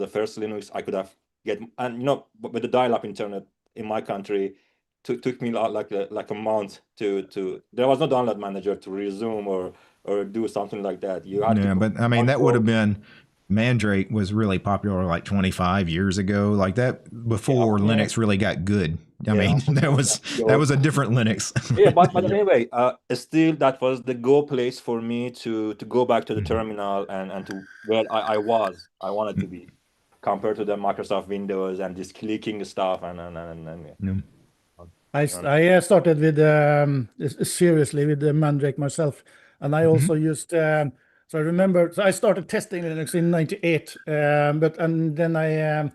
first Linux I could have get. And with the dial-up internet in my country, took me like a month to. There was no download manager to resume or do something like that. You had to. But I mean that would have been. Mandrake was really popular like 25 years ago, like that before Linux really got good. I mean, that was a different Linux. But anyway, still that was the go place for me to go back to the terminal and to where I wanted to be, compared to the Microsoft Windows and this clicking stuff and. I started with seriously with the Mandrake myself, and I also used. So I remember. So I started testing Linux in '98, and then I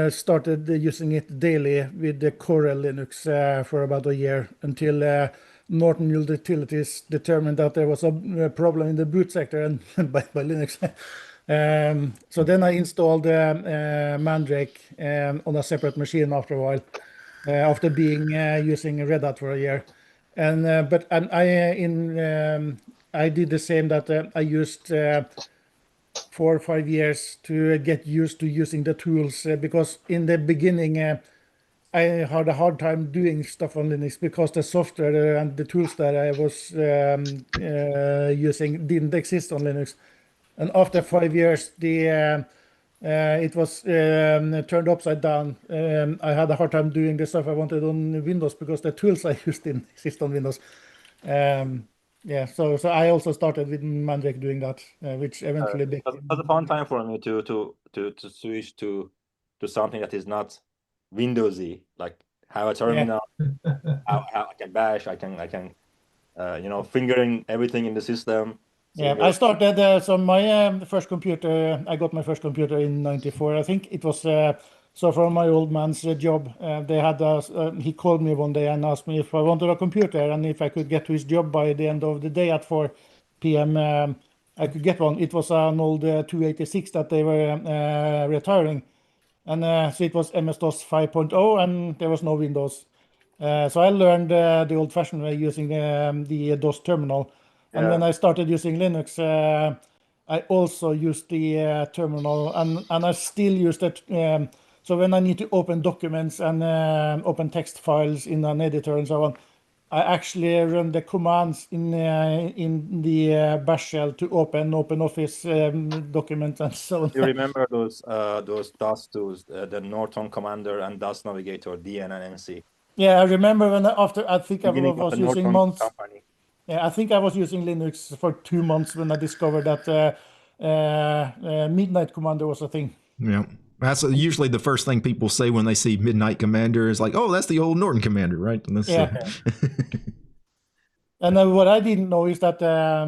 started using it daily with the Corel Linux for about a year until Norton Utilities determined that there was a problem in the boot sector and by Linux. So then I installed Mandrake on a separate machine after a while. After being using Red Hat for a year, I did the same, that I used 4 or 5 years to get used to using the tools, because in the beginning I had a hard time doing stuff on Linux because the software and the tools that I was using didn't exist on Linux, and after 5 years it was turned upside down. I had a hard time doing the stuff I wanted on Windows because the tools I used didn't exist on Windows. So I also started with Mandrake doing that, which eventually became. It was a fun time for me to switch to something that is not Windowsy, like have a terminal, how I can bash, I can fingering everything in the system. I started, so my first computer, I got my first computer in '94. I think it was, so from my old man's job, they had, he called me one day and asked me if I wanted a computer and if I could get to his job by the end of the day at 4 p.m. I could get one. It was an old 286 that they were retiring. And so it was MS-DOS 5.0 and there was no Windows. So I learned the old-fashioned way using the DOS terminal. And when I started using Linux, I also used the terminal, and I still use it. So when I need to open documents and open text files in an editor and so on, I actually run the commands in the bash shell to open Office documents and so on. You remember those DOS tools, the Norton Commander and DOS Navigator, DN and NC? Yeah, I remember when I think I was using months. Company. Yeah, I think I was using Linux for 2 months when I discovered that Midnight Commander was a thing. Yeah. That's usually the first thing people say when they see Midnight Commander is like, oh, that's the old Norton Commander, right? And and what I didn't know is that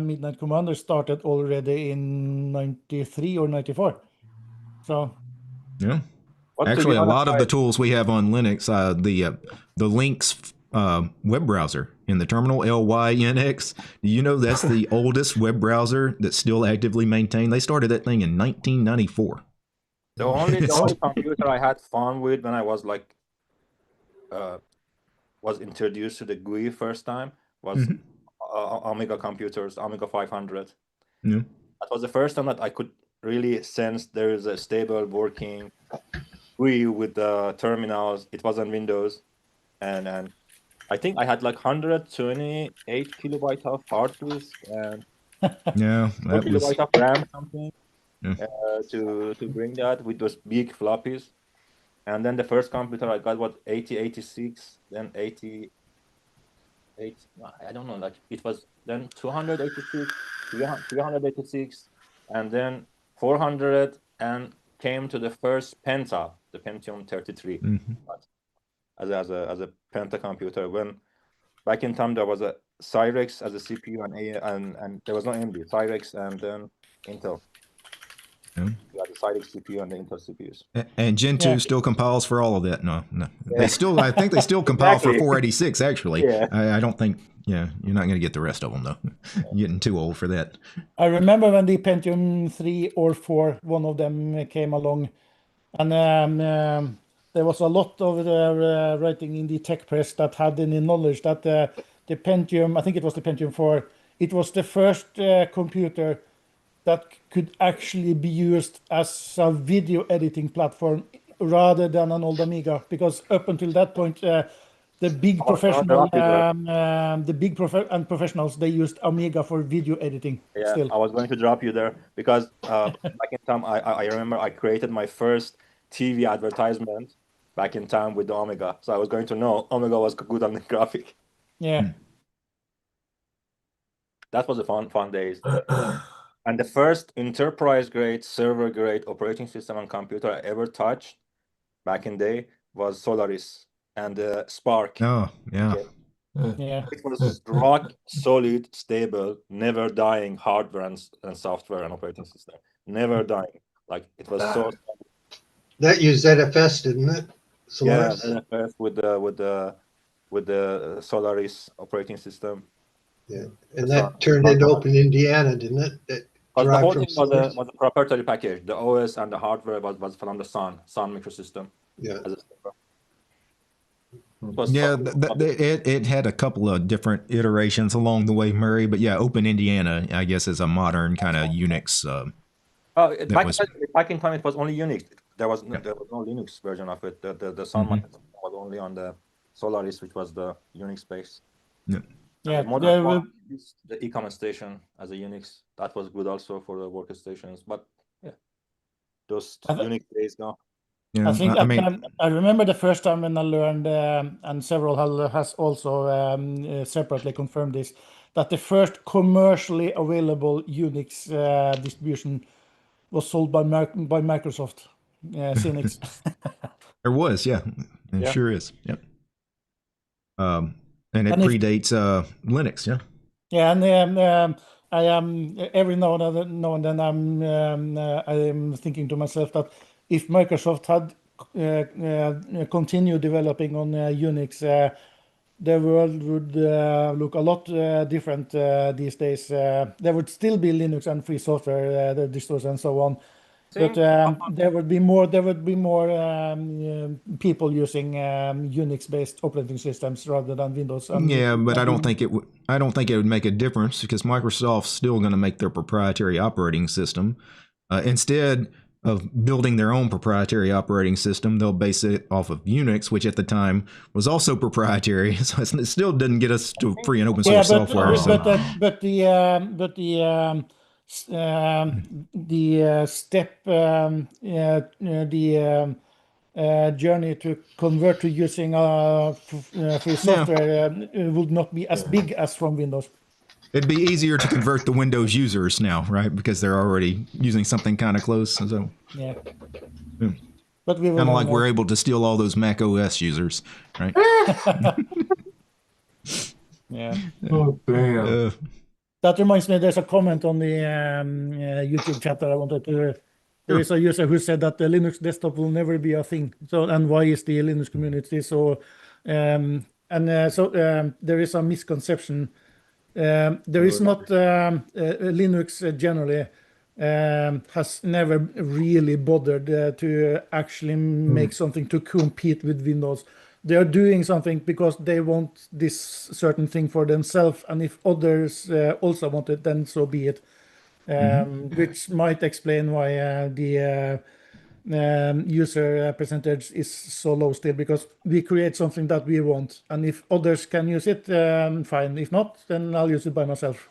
Midnight Commander started already in '93 or '94. So. Yeah. Actually, a lot of the tools we have on Linux, the Lynx web browser in the terminal, LYNX, you know that's the oldest web browser that's still actively maintained. They started that thing in 1994. The only computer I had fun with when I was like was introduced to the GUI first time was Amiga computers, Amiga 500. Yeah. That was the first time that I could really sense there is a stable working GUI with the terminals. It was on Windows, and I think I had like 128 kilobytes of hard disk and 4 kilobytes of RAM, something, to bring that with those big floppies. And then the first computer I got was 8086, then I don't know, like it was then 286, 386, and then 400, and came to the first Penta, the Pentium 33, as a Penta computer. When back in time there was a Cyrex as a CPU and there was no AMD, Cyrex and then Intel. Yeah. You had the Cyrex CPU and the Intel CPUs. And Gen 2 still compiles for all of that. No. They still, I think they still compile for 486 actually. Yeah. I don't think, you're not going to get the rest of them though. You're getting too old for that. I remember when the Pentium 3 or 4, one of them came along, and there was a lot of writing in the tech press that had any knowledge that the Pentium, I think it was the Pentium 4, it was the first computer that could actually be used as a video editing platform rather than an old Amiga, because up until that point, the big professional, professionals, they used Amiga for video editing. Yeah, still. I was going to drop you there because back in time, I remember I created my first TV advertisement back in time with the Omega. So I was going to know Omega was good on the graphic. Yeah. That was a fun days. And the first enterprise-grade, server-grade operating system and computer I ever touched back in day was Solaris and Spark. Oh, yeah. Okay. Yeah. It was rock solid, stable, never dying hardware and software and operating system. Never dying. Like it was so. That used ZFS, didn't it? Solaris? Yeah, ZFS with the Solaris operating system. Yeah, and that turned into Open Indiana, didn't it? But the whole thing was a proprietary package. The OS and the hardware was from the Sun microsystem. Yeah. Yeah, it had a couple of different iterations along the way, Murray. But yeah, Open Indiana, I guess, is a modern kind of Unix. Back in time, it was only Unix. There was no Linux version of it. The Sun microsystem was only on the Solaris, which was the Unix base. Yeah. Yeah, the e-command station as a Unix, that was good also for the workstations. But yeah, those Unix days now. Yeah, I think I remember the first time when I learned, and several has also separately confirmed this, that the first commercially available Unix distribution was sold by Microsoft, Linux. There was, yeah, it sure is. Yep. And it predates Linux, yeah. Yeah, and I am every now and then I'm thinking to myself that if Microsoft had continued developing on Unix, the world would look a lot different these days. There would still be Linux and free software, the distros and so on. But there would be more people using Unix-based operating systems rather than Windows. Yeah, but I don't think it would. I don't think it would make a difference because Microsoft's still going to make their proprietary operating system. Instead of building their own proprietary operating system, they'll base it off of Unix, which at the time was also proprietary. So it still didn't get us to free and open source software. But the step, journey to convert to using free software would not be as big as from Windows. It'd be easier to convert the Windows users now, right? Because they're already using something kind of close. So yeah. But we kind of like we're able to steal all those Mac OS users, right? Yeah. Oh damn. That reminds me, there's a comment on the YouTube chat that I wanted to. There is a user who said that the Linux desktop will never be a thing. So, and why is the Linux community so? There is a misconception. There is not Linux generally has never really bothered to actually make something to compete with Windows. They are doing something because they want this certain thing for themselves, and if others also want it, then so be it. Which might explain why the user percentage is so low still, because we create something that we want, and if others can use it, fine. If not, then I'll use it by myself.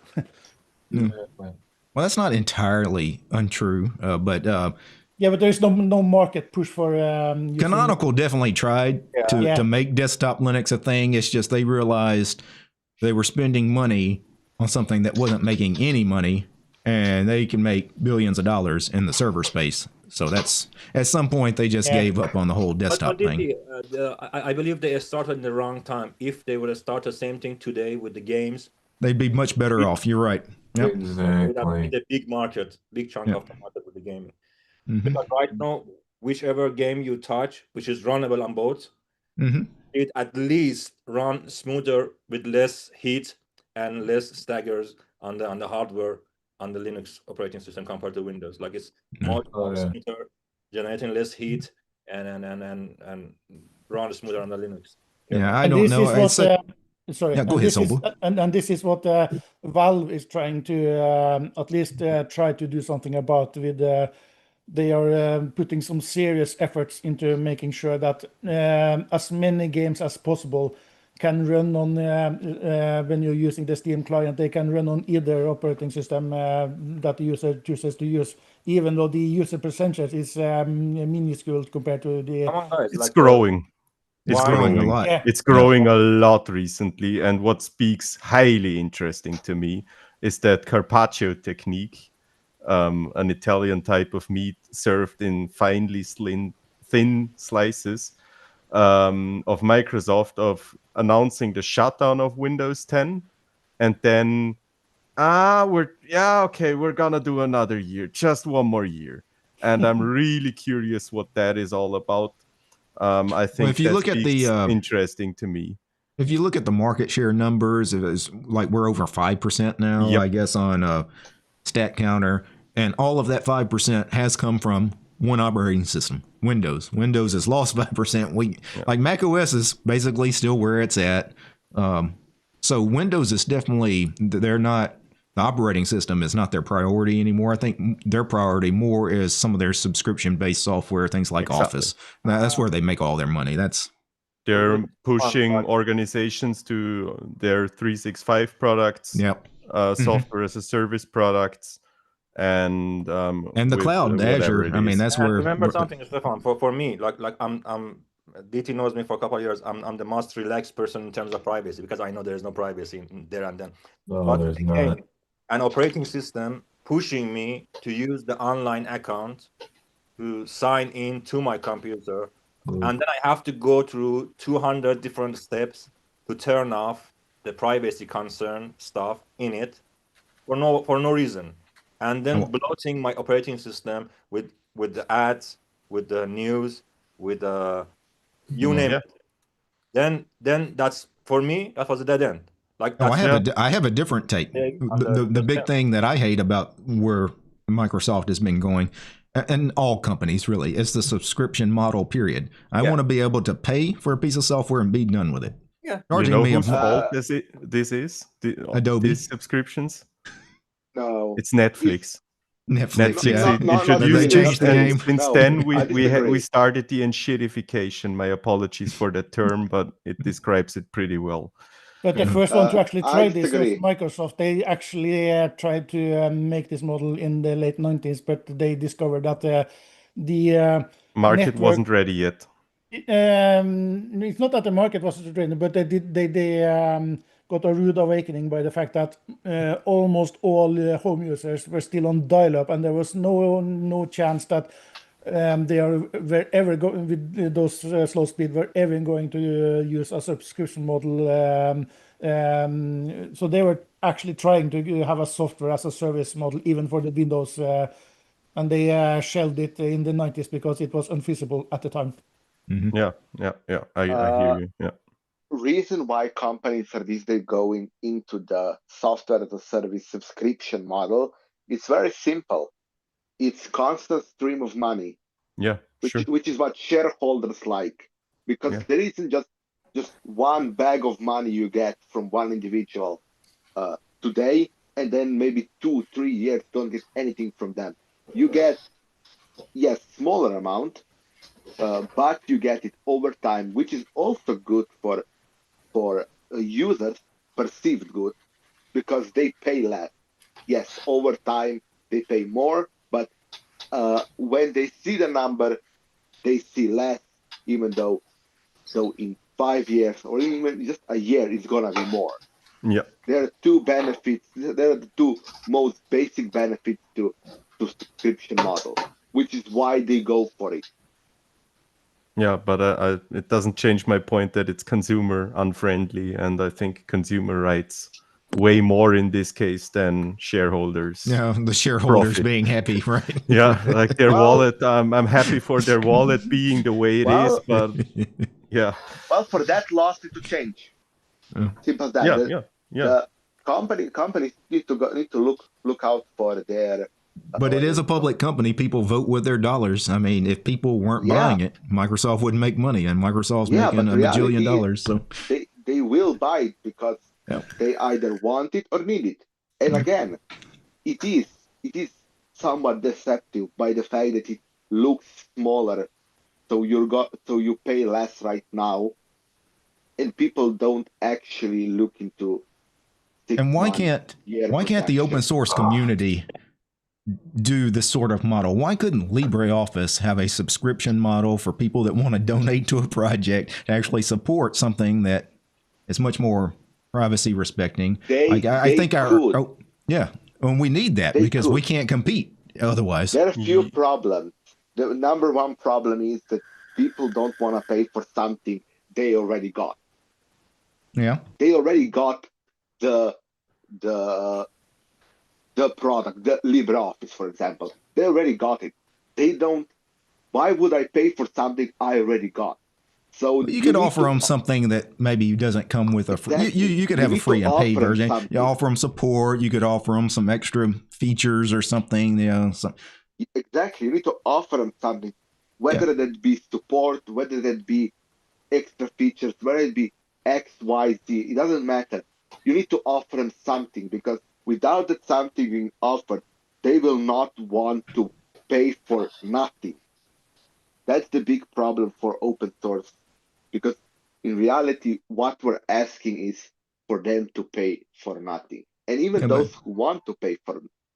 Well, that's not entirely untrue, but yeah, but there's no market push for. Canonical definitely tried to make desktop Linux a thing. It's just they realized they were spending money on something that wasn't making any money, and they can make billions of dollars in the server space. So that's, at some point they just gave up on the whole desktop thing. I believe they started in the wrong time. If they would have started the same thing today with the games, they'd be much better off. You're right. Yep. Exactly. The big market, big chunk Yep. of the market with the gaming. Because right now, whichever game you touch, which is runnable on both, it at least run smoother with less heat and less staggers on the hardware on the Linux operating system compared to Windows. Like it's much more smoother, generating less heat and run smoother on the Linux. Yeah, I don't know. Sorry, yeah, go ahead, Sobel. and this is what Valve is trying to at least try to do something about. With they are putting some serious efforts into making sure that as many games as possible can run on when you're using the Steam client. They can run on either operating system that the user chooses to use, even though the user percentage is minuscule compared to the. Come on, guys, It's like, growing. It's Why? growing A lot. Yeah. It's growing a lot recently. And what speaks highly interesting to me is that carpaccio technique, an Italian type of meat served in finely thin slices, of Microsoft, of announcing the shutdown of Windows 10, and then we're gonna do another year, just one more year. And I'm really curious what that is all about. I think if you look at the interesting to me. If you look at the market share numbers, it's like we're over 5% now, Yep. I guess, on Stat Counter, and all of that 5% has come from one operating system, Windows. Windows has lost 5%. Like Mac OS is basically still where it's at. So Windows is definitely, they're not, the operating system is not their priority anymore. I think their priority more is some of their subscription-based software, things like Office. That's where they make all their money. They're pushing organizations to their 365 products, software as a service products, and the cloud, the Azure. I mean, that's where. Remember something, Stefan. For me, like I'm DT knows me for a couple of years. I'm the most relaxed person in terms of privacy because I know there is no privacy in there and then. No, there's not. An operating system pushing me to use the online account to sign in to my computer, and then I have to go through 200 different steps to turn off the privacy concern stuff in it for no reason, and then bloating my operating system with the ads, with the news, with the you name it. Then that's, for me, that was a dead end. Like I have a different take. The big thing that I hate about where Microsoft has been going, and all companies really, is the subscription model, period. I want to be able to pay for a piece of software and be done with it. Yeah. You know whose fault this is? Adobe. These subscriptions? No. It's Netflix. Netflix introduced changed the game. Since then, we started the enshittification. My apologies for that term, but it describes it pretty well. But the first one to actually try this was Microsoft. They actually tried to make this model in the late 90s, but they discovered that the market network wasn't ready yet. It's not that the market wasn't ready, but they got a rude awakening by the fact that almost all home users were still on dial-up, and there was no chance that they were ever going with those slow speed were ever going to use a subscription model. So they were actually trying to have a software as a service model even for the Windows, and they shelved it in the 90s because it was unfeasible at the time. Mm-hmm. Yeah. I hear you. Yeah. Reason why companies are these days going into the software as a service subscription model, it's very simple. It's constant stream of money. Yeah, which is what shareholders like, because there isn't just one bag of money you get from one individual today, and then maybe 2-3 years don't get anything from them. You get smaller amount, but you get it over time, which is also good for users, perceived good, because they pay less. Yes, over time they pay more, but when they see the number, they see less, even though in 5 years or even just a year, it's gonna be more. Yeah. There are two benefits. There are the two most basic benefits to subscription model, which is why they go for it. Yeah, but it doesn't change my point that it's consumer unfriendly, and I think consumer rights way more in this case than shareholders. Yeah, the shareholders profit. being happy, right? Yeah, like their wallet. I'm happy for their wallet being the way it is, but yeah. Well, for that laws need to change. Simple as that. Yeah. The companies need to look out for their. But it is a public company. People vote with their dollars. I mean, if people weren't buying it, Microsoft wouldn't make money, and Microsoft's making $1 bajillion. So they will buy it because they either want it or need it. And again, it is somewhat deceptive by the fact that it looks smaller, so you pay less right now, and people don't actually look into. And why can't the open source community do this sort of model? Why couldn't LibreOffice have a subscription model for people that want to donate to a project to actually support something that is much more privacy respecting? I think we need that because we can't compete otherwise. There are a few problems. The number one problem is that people don't want to pay for something they already got. Yeah, they already got the product, the LibreOffice, for example. They already got it. They don't. Why would I pay for something I already got? So you could offer them something that maybe doesn't come with a free. You could have a free and paid version. You offer them support. You could offer them some extra features or something. Exactly. You need to offer them something, whether that be support, whether that be extra features, whether it be X, Y, Z. It doesn't matter. You need to offer them something, because without that something being offered, they will not want to pay for nothing. That's the big problem for open source, because in reality, what we're asking is for them to pay for nothing. And even those who want to pay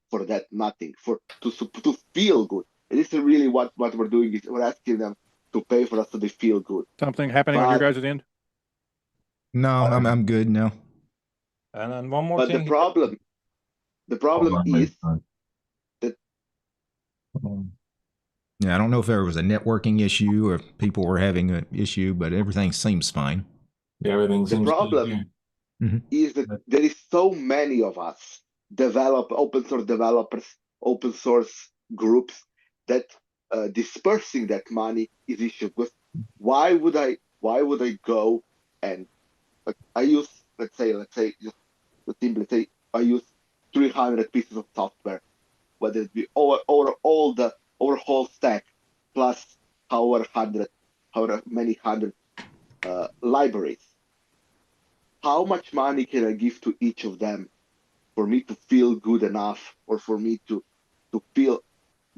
for that nothing, to feel good. And this is really what we're doing, is we're asking them to pay for us so they feel good. Something happening on your guys' end? No, I'm good now. And then one more thing. The problem is that. Yeah, I don't know if there was a networking issue or if people were having an issue, but everything seems fine. Yeah, everything seems. The problem is that there is so many of us open source developers, open source groups, that dispersing that money is issue. Because why would I go and I use let's say just simply say I use 300 pieces of software, whether it be over whole stack plus however many hundred libraries. How much money can I give to each of them for me to feel good enough, or for me to feel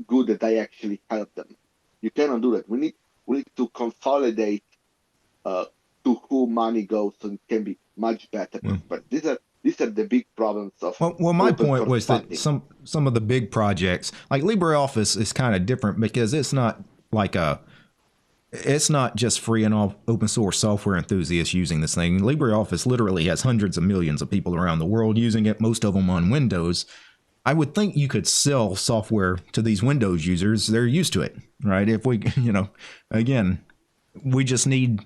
good that I actually helped them? You cannot do that. We need to consolidate to whom money goes, so it can be much better. But these are the big problems of. Well, my point was that some of the big projects, like LibreOffice, is kind of different because it's not like it's not just free and all open source software enthusiasts using this thing. LibreOffice literally has hundreds of millions of people around the world using it, most of them on Windows. I would think you could sell software to these Windows users. They're used to it, right? If we, again, we just need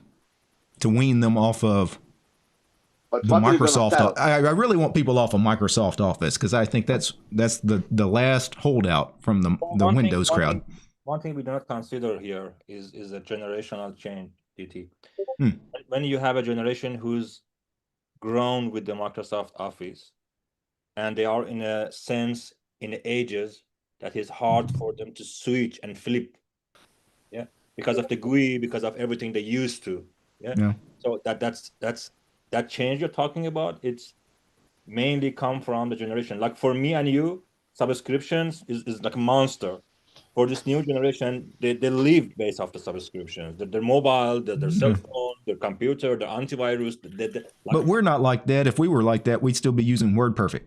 to wean them off of the Microsoft. I really want people off of Microsoft Office, because I think that's the last holdout from the Windows crowd. One thing we do not consider here is a generational change, DT. When you have a generation who's grown with the Microsoft Office, and they are in a sense in ages that is hard for them to switch and flip, because of the GUI, because of everything they used to, So that change you're talking about, it's mainly come from the generation. Like for me and you, subscriptions is like a monster. For this new generation, they live based off the subscriptions. Their mobile, their cell phone, their computer, their antivirus. But we're not like that. If we were like that, we'd still be using WordPerfect.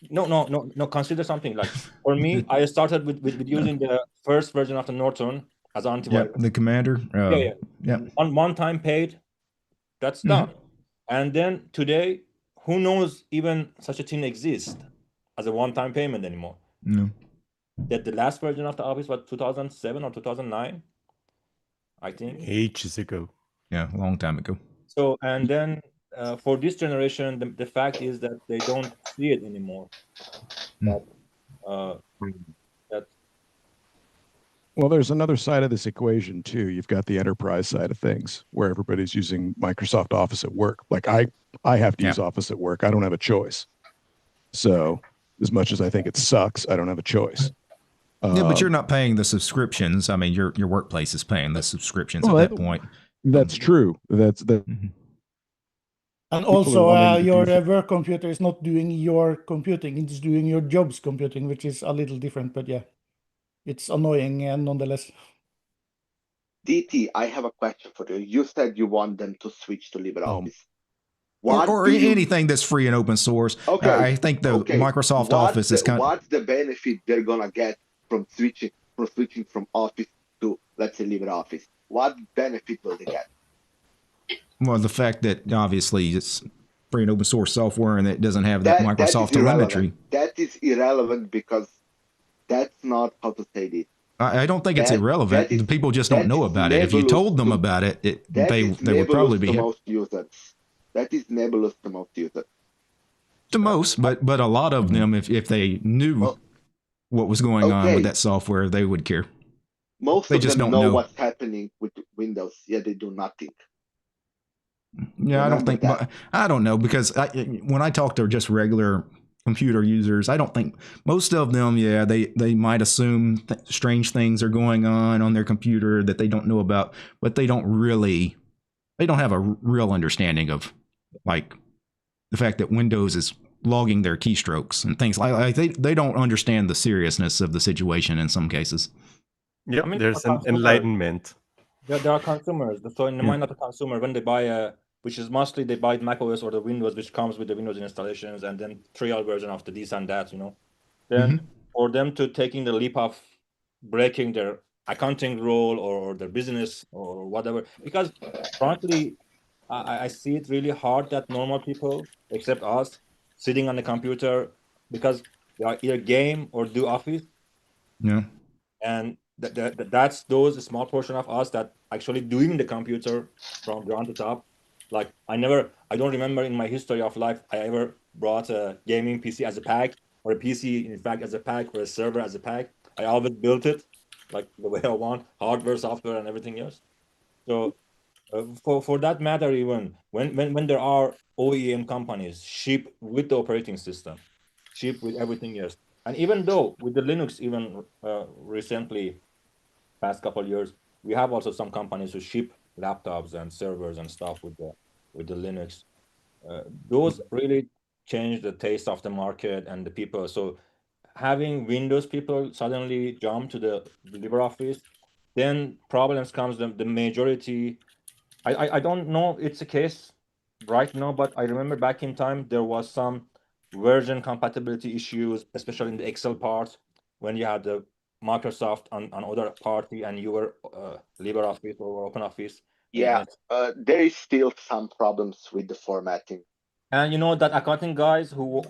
No. Consider something like, for me, I started with using the first version of the Norton as antivirus. The Commander. One time paid, that's done. And then today, who knows even such a thing exists as a one-time payment anymore? No. That the last version of the Office was 2007 or 2009, I think. Ages ago. Yeah, a long time ago. So, and then for this generation, the fact is that they don't see it anymore. But, well, there's another side of this equation too. You've got the enterprise side of things where everybody's using Microsoft Office at work. Like I have to use Office at work. I don't have a choice. So as much as I think it sucks, I don't have a choice. Yeah, but you're not paying the subscriptions. I mean, your workplace is paying the subscriptions at that point. That's true. That's the. And also, your work computer is not doing your computing; it's doing your job's computing, which is a little different. But yeah, it's annoying nonetheless. DT, I have a question for you. You said you want them to switch to LibreOffice. Or anything that's free and open source. Okay. I think the Microsoft Office is kind of... What's the benefit they're going to get from switching from Office to, let's say, LibreOffice? What benefit will they get? Well, the fact that obviously it's free and open source software and it doesn't have that Microsoft telemetry. That is irrelevant because that's not how to say this. I don't think it's irrelevant. The people just don't know about it. If you told them about it, they would probably be... most users. That is nebulous to most users. To most, but a lot of them, if they knew what was going on with that software, they would care. Most of them know what's happening with Windows. Yeah, they do nothing. Yeah, I don't know, because when I talk to just regular computer users, I don't think most of them, they might assume strange things are going on their computer that they don't know about, but they don't have a real understanding of, like, the fact that Windows is logging their keystrokes and things like they don't understand the seriousness of the situation in some cases. Yeah, there's an enlightenment. There are consumers. So in the mind of the consumer, when they buy which is mostly they buy macOS or the Windows, which comes with the Windows installations, and then trial version of the this and that, Then for them to taking the leap of breaking their accounting role or their business or whatever, because frankly, I see it really hard that normal people, except us, sitting on the computer, because they are either game or do Office. Yeah. And that's those small portion of us that actually doing the computer from ground to top. Like I don't remember in my history of life I ever brought a gaming PC as a pack, or a PC in fact as a pack, or a server as a pack. I always built it like the way I want, hardware, software, and everything else. So for that matter, even when there are OEM companies ship with the operating system, ship with everything else, and even though with the Linux, even recently, past couple of years, we have also some companies who ship laptops and servers and stuff with the Linux. Those really change the taste of the market and the people. So having Windows people suddenly jump to the LibreOffice, then problems comes. The majority, I don't know it's a case right now, but I remember back in time there was some version compatibility issues, especially in the Excel part, when you had the Microsoft on other party and you were LibreOffice or OpenOffice. Yeah, there is still some problems with the formatting. And that accounting guys who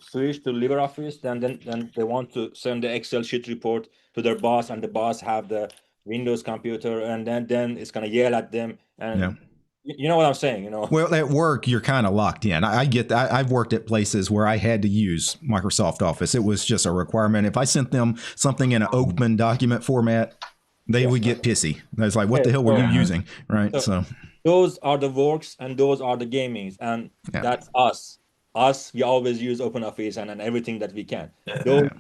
switch to LibreOffice, then they want to send the Excel sheet report to their boss, and the boss have the Windows computer, and then it's gonna yell at them. And you know what I'm saying, Well, at work, you're kind of locked in. I get that. I've worked at places where I had to use Microsoft Office. It was just a requirement. If I sent them something in an open document format, they would get pissy. It's like, what the hell were you using? Right. So those are the works and those are the gamings. And that's us. We always use OpenOffice and everything that we can. Those,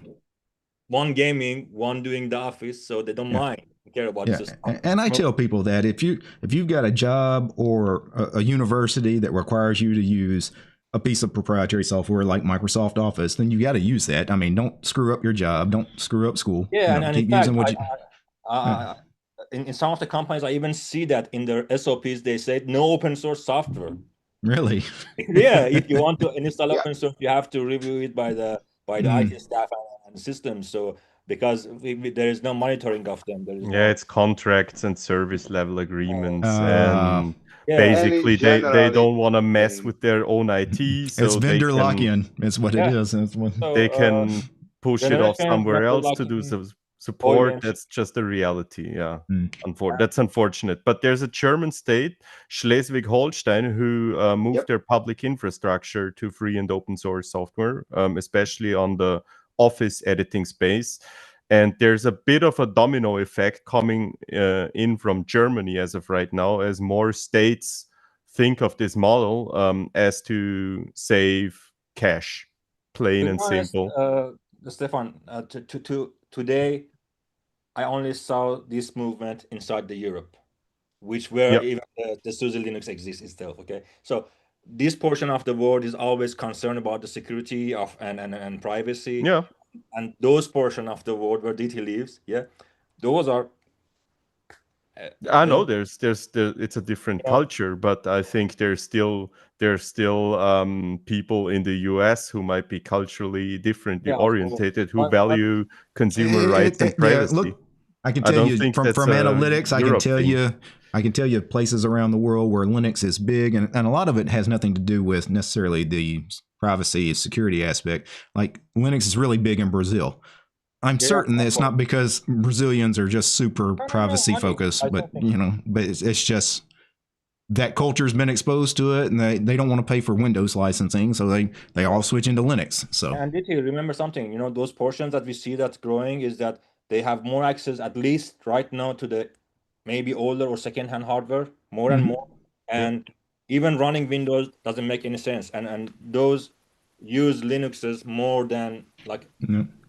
one gaming, one doing the office, so they don't mind. Care about this. And I tell people that if you've got a job or a university that requires you to use a piece of proprietary software like Microsoft Office, then you got to use that. I mean, don't screw up your job, don't screw up school. Yeah, and keep using what in some of the companies, I even see that in their SOPs they say no open source software. Really? Yeah, if you want to install open source, you have to review it by the IT staff and systems. So because there is no monitoring of them. It's contracts and service level agreements, and basically they generally, don't want to mess with their own IT, so it's vendor they can, lock-in. That's what it is. That's what they can push it off Generation somewhere network else to do locking, some support. OEMs. That's just a reality. Yeah. Mm. That's unfortunate. But there's a German state, Schleswig-Holstein, who moved their public infrastructure to free and open source software, especially on the office editing space. And there's a bit of a domino effect coming in from Germany as of right now, as more states think of this model as to save cash, plain and simple. Stefan, today, I only saw this movement inside the Europe, which where even the SUSE Linux exists itself. Okay, so this portion of the world is always concerned about the security of and privacy. Yeah. And those portion of the world where DT lives, those are. I know there's it's a different culture, but I think there's still people in the US who might be culturally differently orientated, who value consumer rights and privacy. Look, I can tell you from analytics, I can tell you places around the world where Linux is big, and a lot of it has nothing to do with necessarily the privacy security aspect. Like Linux is really big in Brazil. I'm certain that it's not because Brazilians are just super privacy focused, but it's just that culture's been exposed to it, and they don't want to pay for Windows licensing, so they all switch into Linux. So, and did you remember something? Those portions that we see that's growing is that they have more access, at least right now, to the maybe older or second-hand hardware, more and more, and even running Windows doesn't make any sense, and those use Linuxes more than like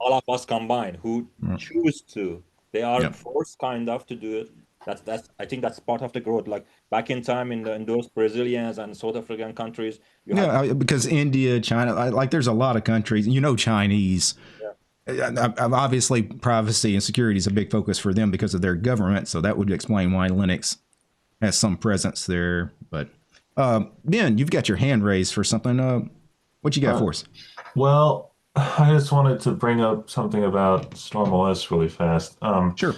all of us combined who choose to. They are forced kind of to do it. That's I think that's part of the growth. Like back in time in those Brazilians and South African countries. Because India, China, like there's a lot of countries. Chinese. Obviously, privacy and security is a big focus for them because of their government. So that would explain why Linux has some presence there. But Ben, you've got your hand raised for something. What you got for us? Well, I just wanted to bring up something about StormOS really fast. Sure.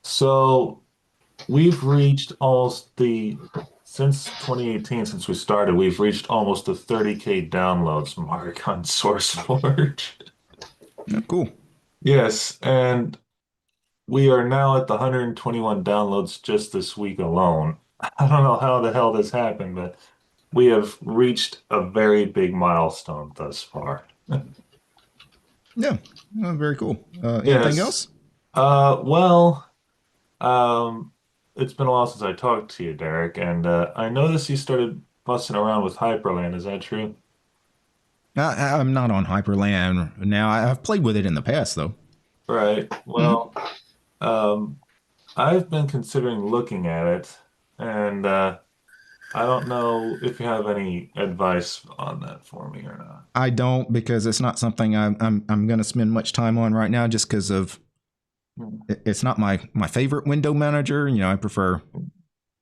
So we've reached since 2018, since we started, we've reached almost the 30K downloads mark on SourceForge. Cool. Yes, and we are now at the 121 downloads just this week alone. I don't know how the hell this happened, but we have reached a very big milestone thus far. Very cool. Anything else? It's been a while since I talked to you, Derek, and I noticed you started fussing around with Hyperland. Is that true? I'm not on Hyperland now. I've played with it in the past, though. Right. Well, I've been considering looking at it, and I don't know if you have any advice on that for me or not. I don't, because it's not something I'm going to spend much time on right now, just because of it's not my favorite window manager. I prefer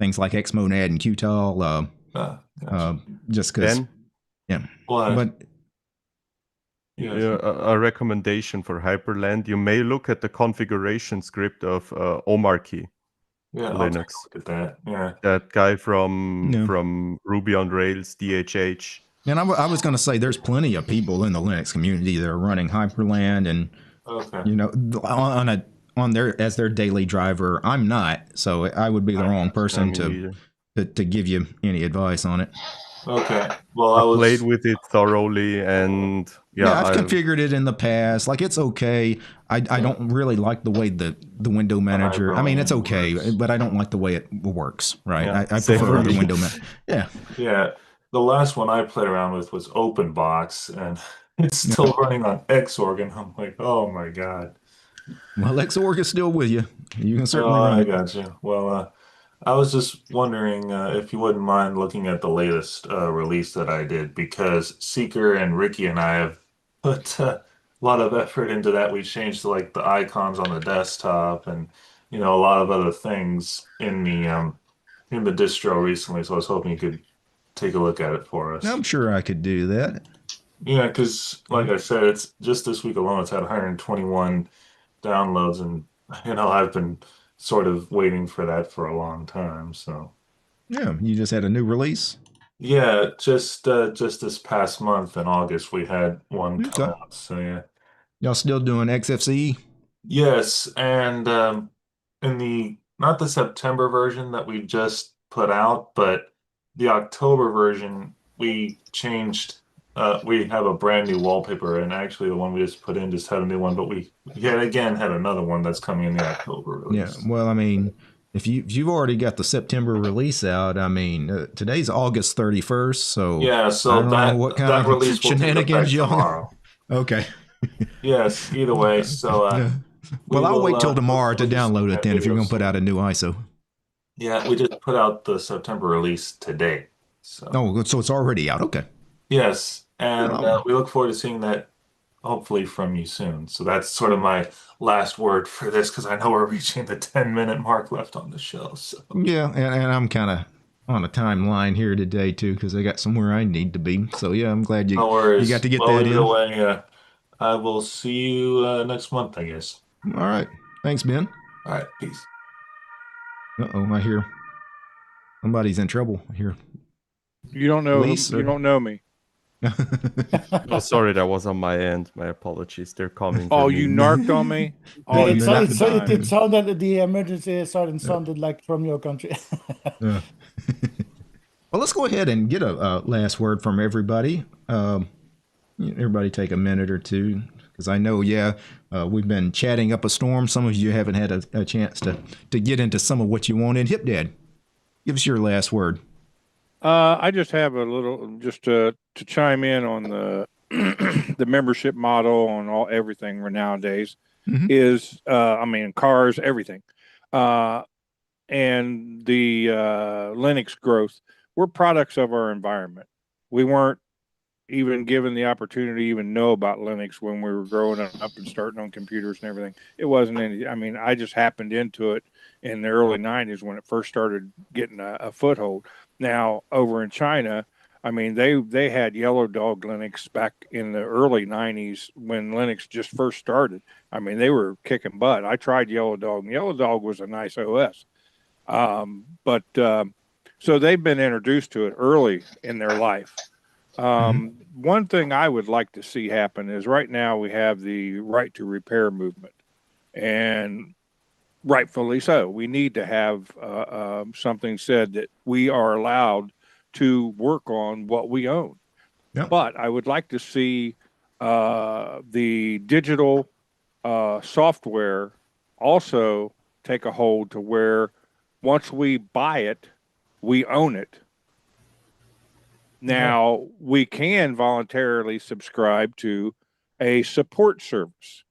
things like Xmonad and Qtol. Gotcha. Just because. But a recommendation for Hyperland: you may look at the configuration script of Omarkey. Yeah, Linux. I'll take a look at that. Yeah, that guy from Ruby on Rails, DHH. And I was going to say, there's plenty of people in the Linux community that are running Hyperland, and on their daily driver. I'm not, so I would be the wrong person to give you any advice on it. Okay. Well, I played with it thoroughly, and I've configured it in the past. Like, it's okay. I don't really like the way the window manager. I mean, it's okay, but I don't like the way it works. Right? Yeah, I prefer the window manager. Yeah. The last one I played around with was OpenBox, and it's still running on Xorg, and I'm like, oh my god. Well, Xorg is still with you. You can certainly run I it. got you. Well, I was just wondering if you wouldn't mind looking at the latest release that I did, because Seeker and Ricky and I have put a lot of effort into that. We changed like the icons on the desktop and a lot of other things in the distro recently. So I was hoping you could take a look at it for us. I'm sure I could do that. Yeah, because like I said, it's just this week alone, it's had 121 downloads, and I've been sort of waiting for that for a long time. So Yeah, you just had a new release. Yeah, just this past month in August we had one come out. So yeah. Y'all still doing XFCE? Yes, and in the not the September version that we just put out, but the October version, we changed. We have a brand new wallpaper, and actually the one we just put in just had a new one, but we yet again had another one that's coming in the October release. Yeah, well, I mean, if you've already got the September release out, I mean, today's August 31st, so yeah, so I don't know what kind that of release will take shenanigans effect y'all. tomorrow. Okay. Yes, either way. So yeah. Well, I'll wait till tomorrow to download it then if you're going to put out a new ISO. Yeah, we just put out the September release today. So. Oh, so it's already out. Okay. Yes, and we look forward to seeing that hopefully from you soon. So that's sort of my last word for this because I know we're reaching the 10-minute mark left on the show. So. Yeah, and I'm kind of on a timeline here today too because I got somewhere I need to be. So yeah, I'm glad you got to get that in. Either way, I will see you next month, I guess. All right. Thanks, Ben. All right. Peace. Uh-oh, I hear somebody's in trouble here. You don't know. You don't know me. Oh, sorry, that was on my end. My apologies. They're coming. Oh, you narked on me. Oh, it sounded the emergency siren sounded like from your country. Well, let's go ahead and get a last word from everybody. Everybody take a minute or two because I know, we've been chatting up a storm. Some of you haven't had a chance to get into some of what you wanted. Hip Dad, give us your last word. I just have a little, just to chime in on the the membership model on everything nowadays is, I mean, cars, everything, and the Linux growth. We're products of our environment. We weren't even given the opportunity to even know about Linux when we were growing up and starting on computers and everything. It wasn't any, I mean, I just happened into it in the early 90s when it first started getting a foothold. Now, over in China, I mean, they had Yellow Dog Linux back in the early 90s when Linux just first started. I mean, they were kicking butt. I tried Yellow Dog, and Yellow Dog was a nice OS. So they've been introduced to it early in their life. One thing I would like to see happen is right now we have the right to repair movement, and rightfully so. We need to have something said that we are allowed to work on what we own. Yep. But I would like to see the digital software also take a hold to where once we buy it, we own it. Now, we can voluntarily subscribe to a support service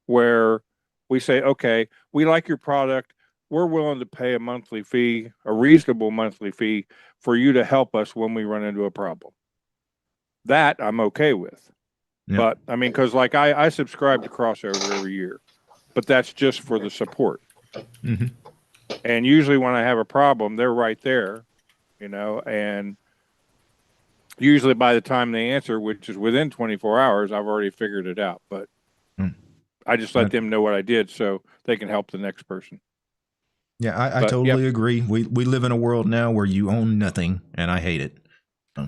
where we say, okay, we like your product. We're willing to pay a monthly fee, a reasonable monthly fee for you to help us when we run into a problem. That I'm okay with. Yep. But I mean, because like I subscribe to Crossover every year, but that's just for the support. And usually when I have a problem, they're right there, and usually by the time they answer, which is within 24 hours, I've already figured it out. But I just let them know what I did so they can help the next person. Yeah, I totally agree. We live in a world now where you own nothing, and I hate it.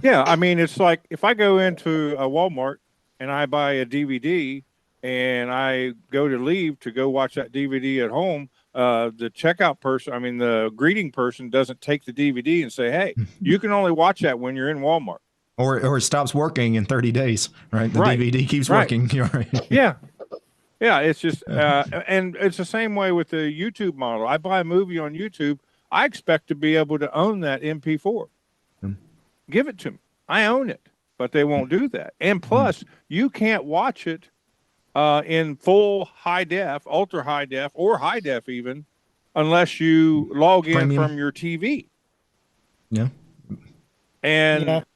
Yeah, I mean, it's like if I go into a Walmart and I buy a DVD and I go to leave to go watch that DVD at home, the checkout person, I mean, the greeting person doesn't take the DVD and say, hey, you can only watch that when you're in Walmart. Or it stops working in 30 days, right? The DVD keeps working. Right. Yeah. Yeah, it's just, and it's the same way with the YouTube model. I buy a movie on YouTube, I expect to be able to own that MP4. Give it to me. I own it, but they won't do that. And plus, you can't watch it in full high def, ultra high def, or high def even, unless you log in from your TV. Yeah. And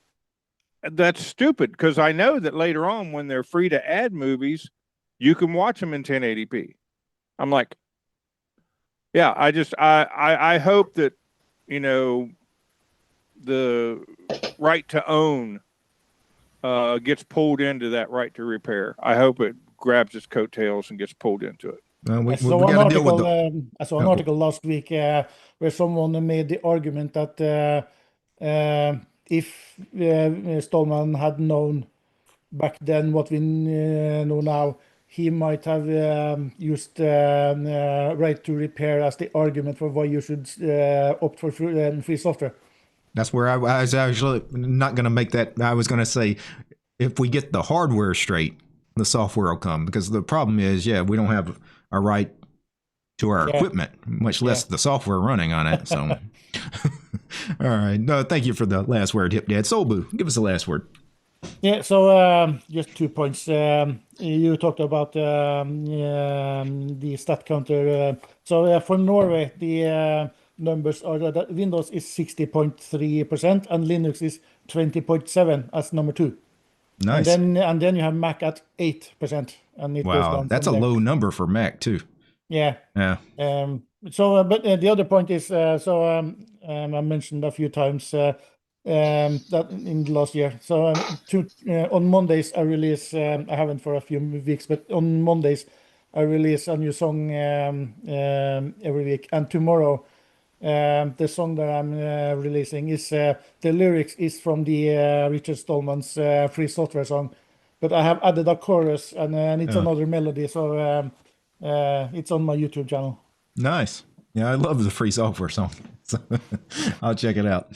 that's stupid because I know that later on when they're free to add movies, you can watch them in 1080p. I'm like, yeah, I hope that, the right to own gets pulled into that right to repair. I hope it grabs its coattails and gets pulled into it. we got to deal with I saw an article last week where someone made the argument that if Stallman had known back then what we know now, he might have used right to repair as the argument for why you should opt for free software. That's where I was actually not going to make that. I was going to say, if we get the hardware straight, the software will come. Because the problem is, we don't have a right to our equipment, much less the software running on it. So, all right. No, thank you for the last word, Hip Dad. Solbu, give us the last word. Yeah, so just 2 points. You talked about the stat counter. So for Norway, the numbers are that Windows is 60.3% and Linux is 20.7% as number 2. Nice. And then you have Mac at 8%, and it goes down. That's a low number for Mac too. Yeah. Yeah. But the other point is, I mentioned a few times that in the last year. So on Mondays I release. I haven't for a few weeks, but on Mondays I release a new song every week. And tomorrow, the song that I'm releasing is the lyrics is from the Richard Stallman's free software song, but I have added a chorus and it's another melody. So it's on my YouTube channel. Nice. Yeah, I love the free software song. So I'll check it out.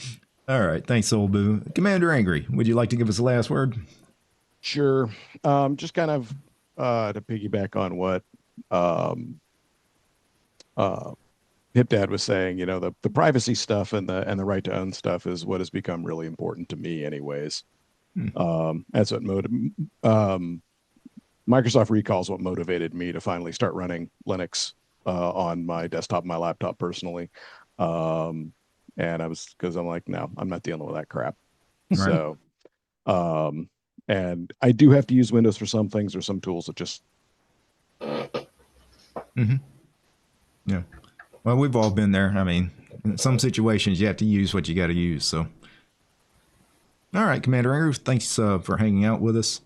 All right. Thanks, Solbu. Commander Angry, would you like to give us the last word? Sure. Just kind of to piggyback on what Hip Dad was saying, the privacy stuff and the right to own stuff is what has become really important to me anyways. That's what Microsoft Recall is what motivated me to finally start running Linux on my desktop, my laptop personally. And because I'm like, no, I'm not dealing with that crap. Right. So, and I do have to use Windows for some things or some tools that just. Yeah. Well, we've all been there. I mean, in some situations you have to use what you got to use. So, all right, Commander Angry, thanks for hanging out with us.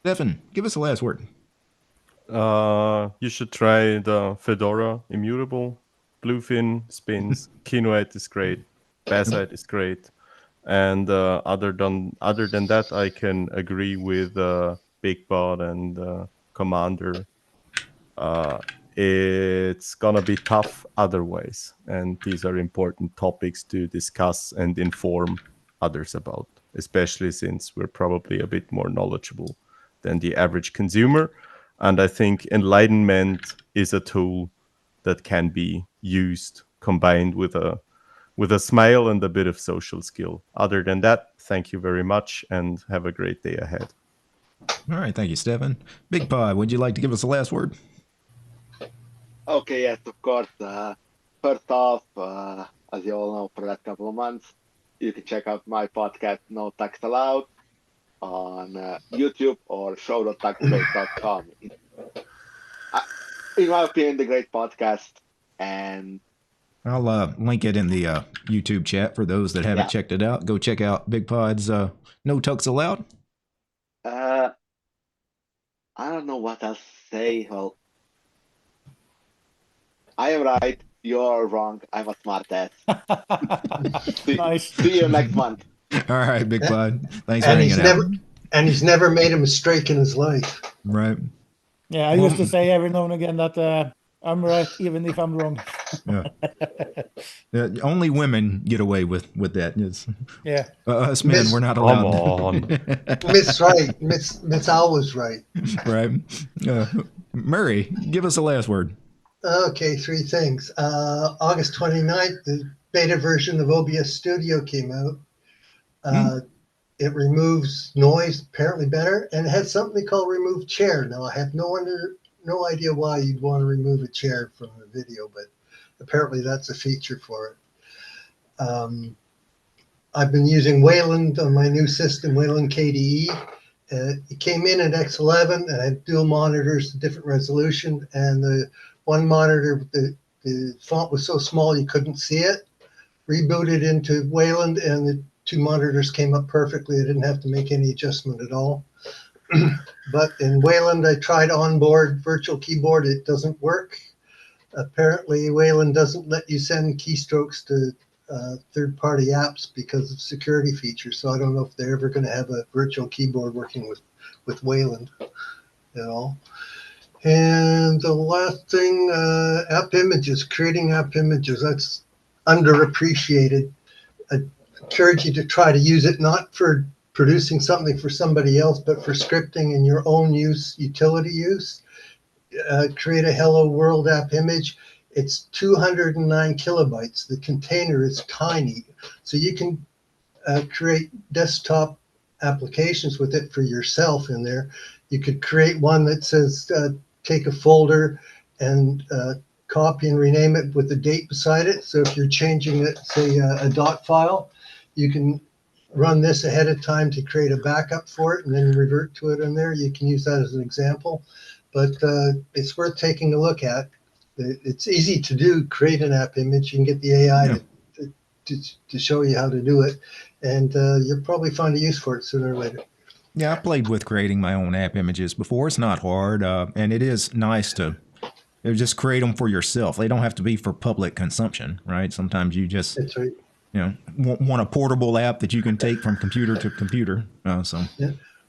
Stefan, give us the last word. You should try the Fedora Immutable. Bluefin spins. Kinoite is great. Bassite is great. And other than that, I can agree with BigBot and Commander. It's gonna be tough otherwise, and these are important topics to discuss and inform others about, especially since we're probably a bit more knowledgeable than the average consumer. And I think enlightenment is a tool that can be used combined with a smile and a bit of social skill. Other than that, thank you very much and have a great day ahead. All right, thank you, Stefan. Big Pie, would you like to give us the last word? Okay, yes, of course. First off, as you all know, for the last couple of months, you can check out my podcast, No Tax Allowed, on YouTube or show.taxbase.com. In my opinion, the great podcast, and I'll link it in the YouTube chat for those that haven't checked it out. Go check out Big Pod's No Tucks Allowed. I don't know what else to say. Well, I am right. You're wrong. I'm a smart ass. Nice. See you next month. All right, Big Pod. Thanks for hanging out. And he's never made a mistake in his life. Right. Yeah, I used to say every now and again that I'm right, even if I'm wrong. Only women get away with that. Yes. Yeah. Us men, we're not allowed. Come on. Miss right. Miss always right. Right. Murray, give us the last word. Okay, 3 things. August 29th, the beta version of OBS Studio came out. It removes noise apparently better, and it has something called remove chair. Now, I have no idea why you'd want to remove a chair from a video, but apparently that's a feature for it. I've been using Wayland on my new system, Wayland KDE. It came in at X11 and had dual monitors, different resolution, and the one monitor, the font was so small you couldn't see it. Rebooted into Wayland, and the 2 monitors came up perfectly. I didn't have to make any adjustment at all. But in Wayland, I tried onboard virtual keyboard. It doesn't work. Apparently, Wayland doesn't let you send keystrokes to third-party apps because of security features. So I don't know if they're ever going to have a virtual keyboard working with Wayland at all. And the last thing, app images, creating app images, that's underappreciated. I encourage you to try to use it not for producing something for somebody else, but for scripting in your own use, utility use. Create a Hello World app image. It's 209 kilobytes. The container is tiny. So you can create desktop applications with it for yourself in there. You could create one that says, take a folder and copy and rename it with the date beside it. So if you're changing it, say a dot file, you can run this ahead of time to create a backup for it and then revert to it in there. You can use that as an example, but it's worth taking a look at. It's easy to do, create an app image. You can get the AI to show you how to do it, and you'll probably find a use for it sooner or later. Yeah, I played with creating my own app images before. It's not hard, and it is nice to just create them for yourself. They don't have to be for public consumption, right? Sometimes you just That's right. Want a portable app that you can take from computer to computer. Yeah.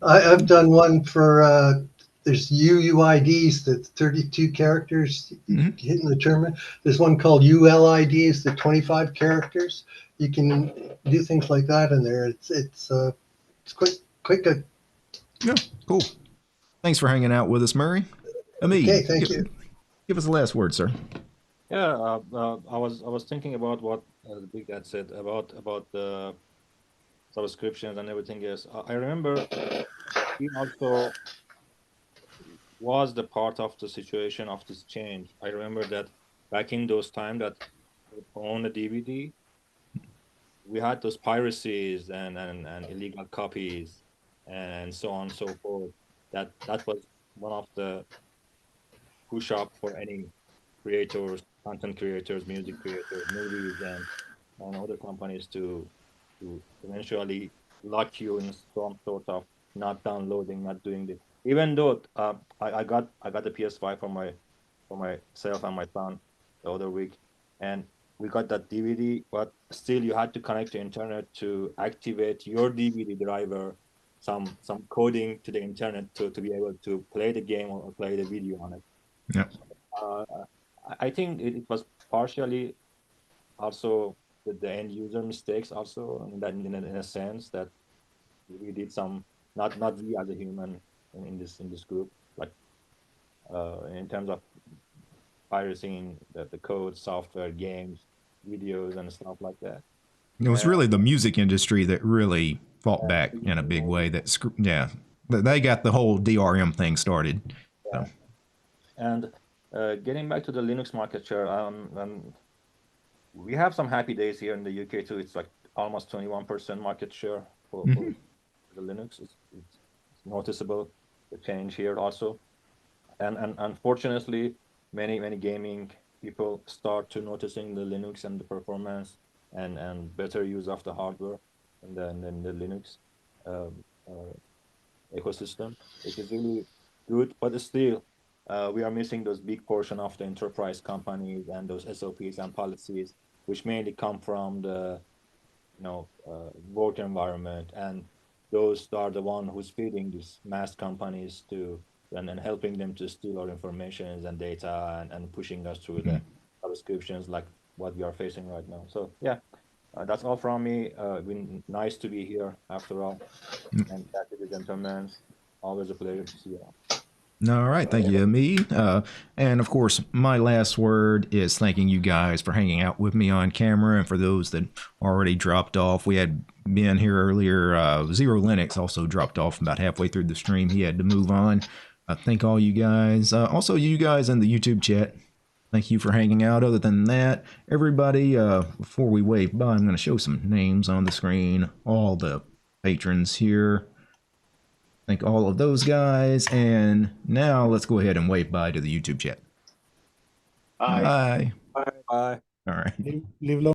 I've done one for there's UUIDs, the 32 characters hitting the terminal. There's one called ULIDs, the 25 characters. You can do things like that in there. It's quite good. Yeah, cool. Thanks for hanging out with us, Murray. Okay, thank you. Give us the last word, sir. Yeah, I was thinking about what the Big Dad said about the subscriptions and everything else. I remember he also was the part of the situation of this change. I remember that back in those times that on a DVD, we had those piracies and illegal copies and so on and so forth. That was one of the push up for any creators, content creators, music creators, movies, and other companies to eventually lock you in some sort of not downloading, not doing this. Even though I got the PS5 for myself and my son the other week, and we got that DVD, but still you had to connect to internet to activate your DVD driver, some coding to the internet to be able to play the game or play the video on it. Yeah. I think it was partially also the end user mistakes also in a sense that we did some not we as a human in this group, like in terms of pirating the code, software, games, videos, and stuff like that. It was really the music industry that really fought back in a big way. They got the whole DRM thing started. Yeah. So. And getting back to the Linux market share, we have some happy days here in the UK too. It's like almost 21% market share for the Linux. It's noticeable, the change here also. And unfortunately, many gaming people start to noticing the Linux and the performance and better use of the hardware and then the Linux ecosystem, which is really good, but still we are missing those big portion of the enterprise companies and those SOPs and policies, which mainly come from the work environment, and those are the one who's feeding these mass companies to and helping them to steal our information and data and pushing us through the subscriptions like what we are facing right now. So yeah, that's all from me. Been nice to be here after all, and that is, gentlemen, always a pleasure to see you all. All right, thank you, Hamid. And of course, my last word is thanking you guys for hanging out with me on camera, and for those that already dropped off. We had Ben here earlier. Zero Linux also dropped off about halfway through the stream. He had to move on. Thank all you guys. Also, you guys in the YouTube chat. Thank you for hanging out. Other than that, everybody, before we wave bye, I'm going to show some names on the screen. All the patrons here. Thank all of those guys. And now let's go ahead and wave bye to the YouTube chat. Bye. Bye. Bye. All right. Live long.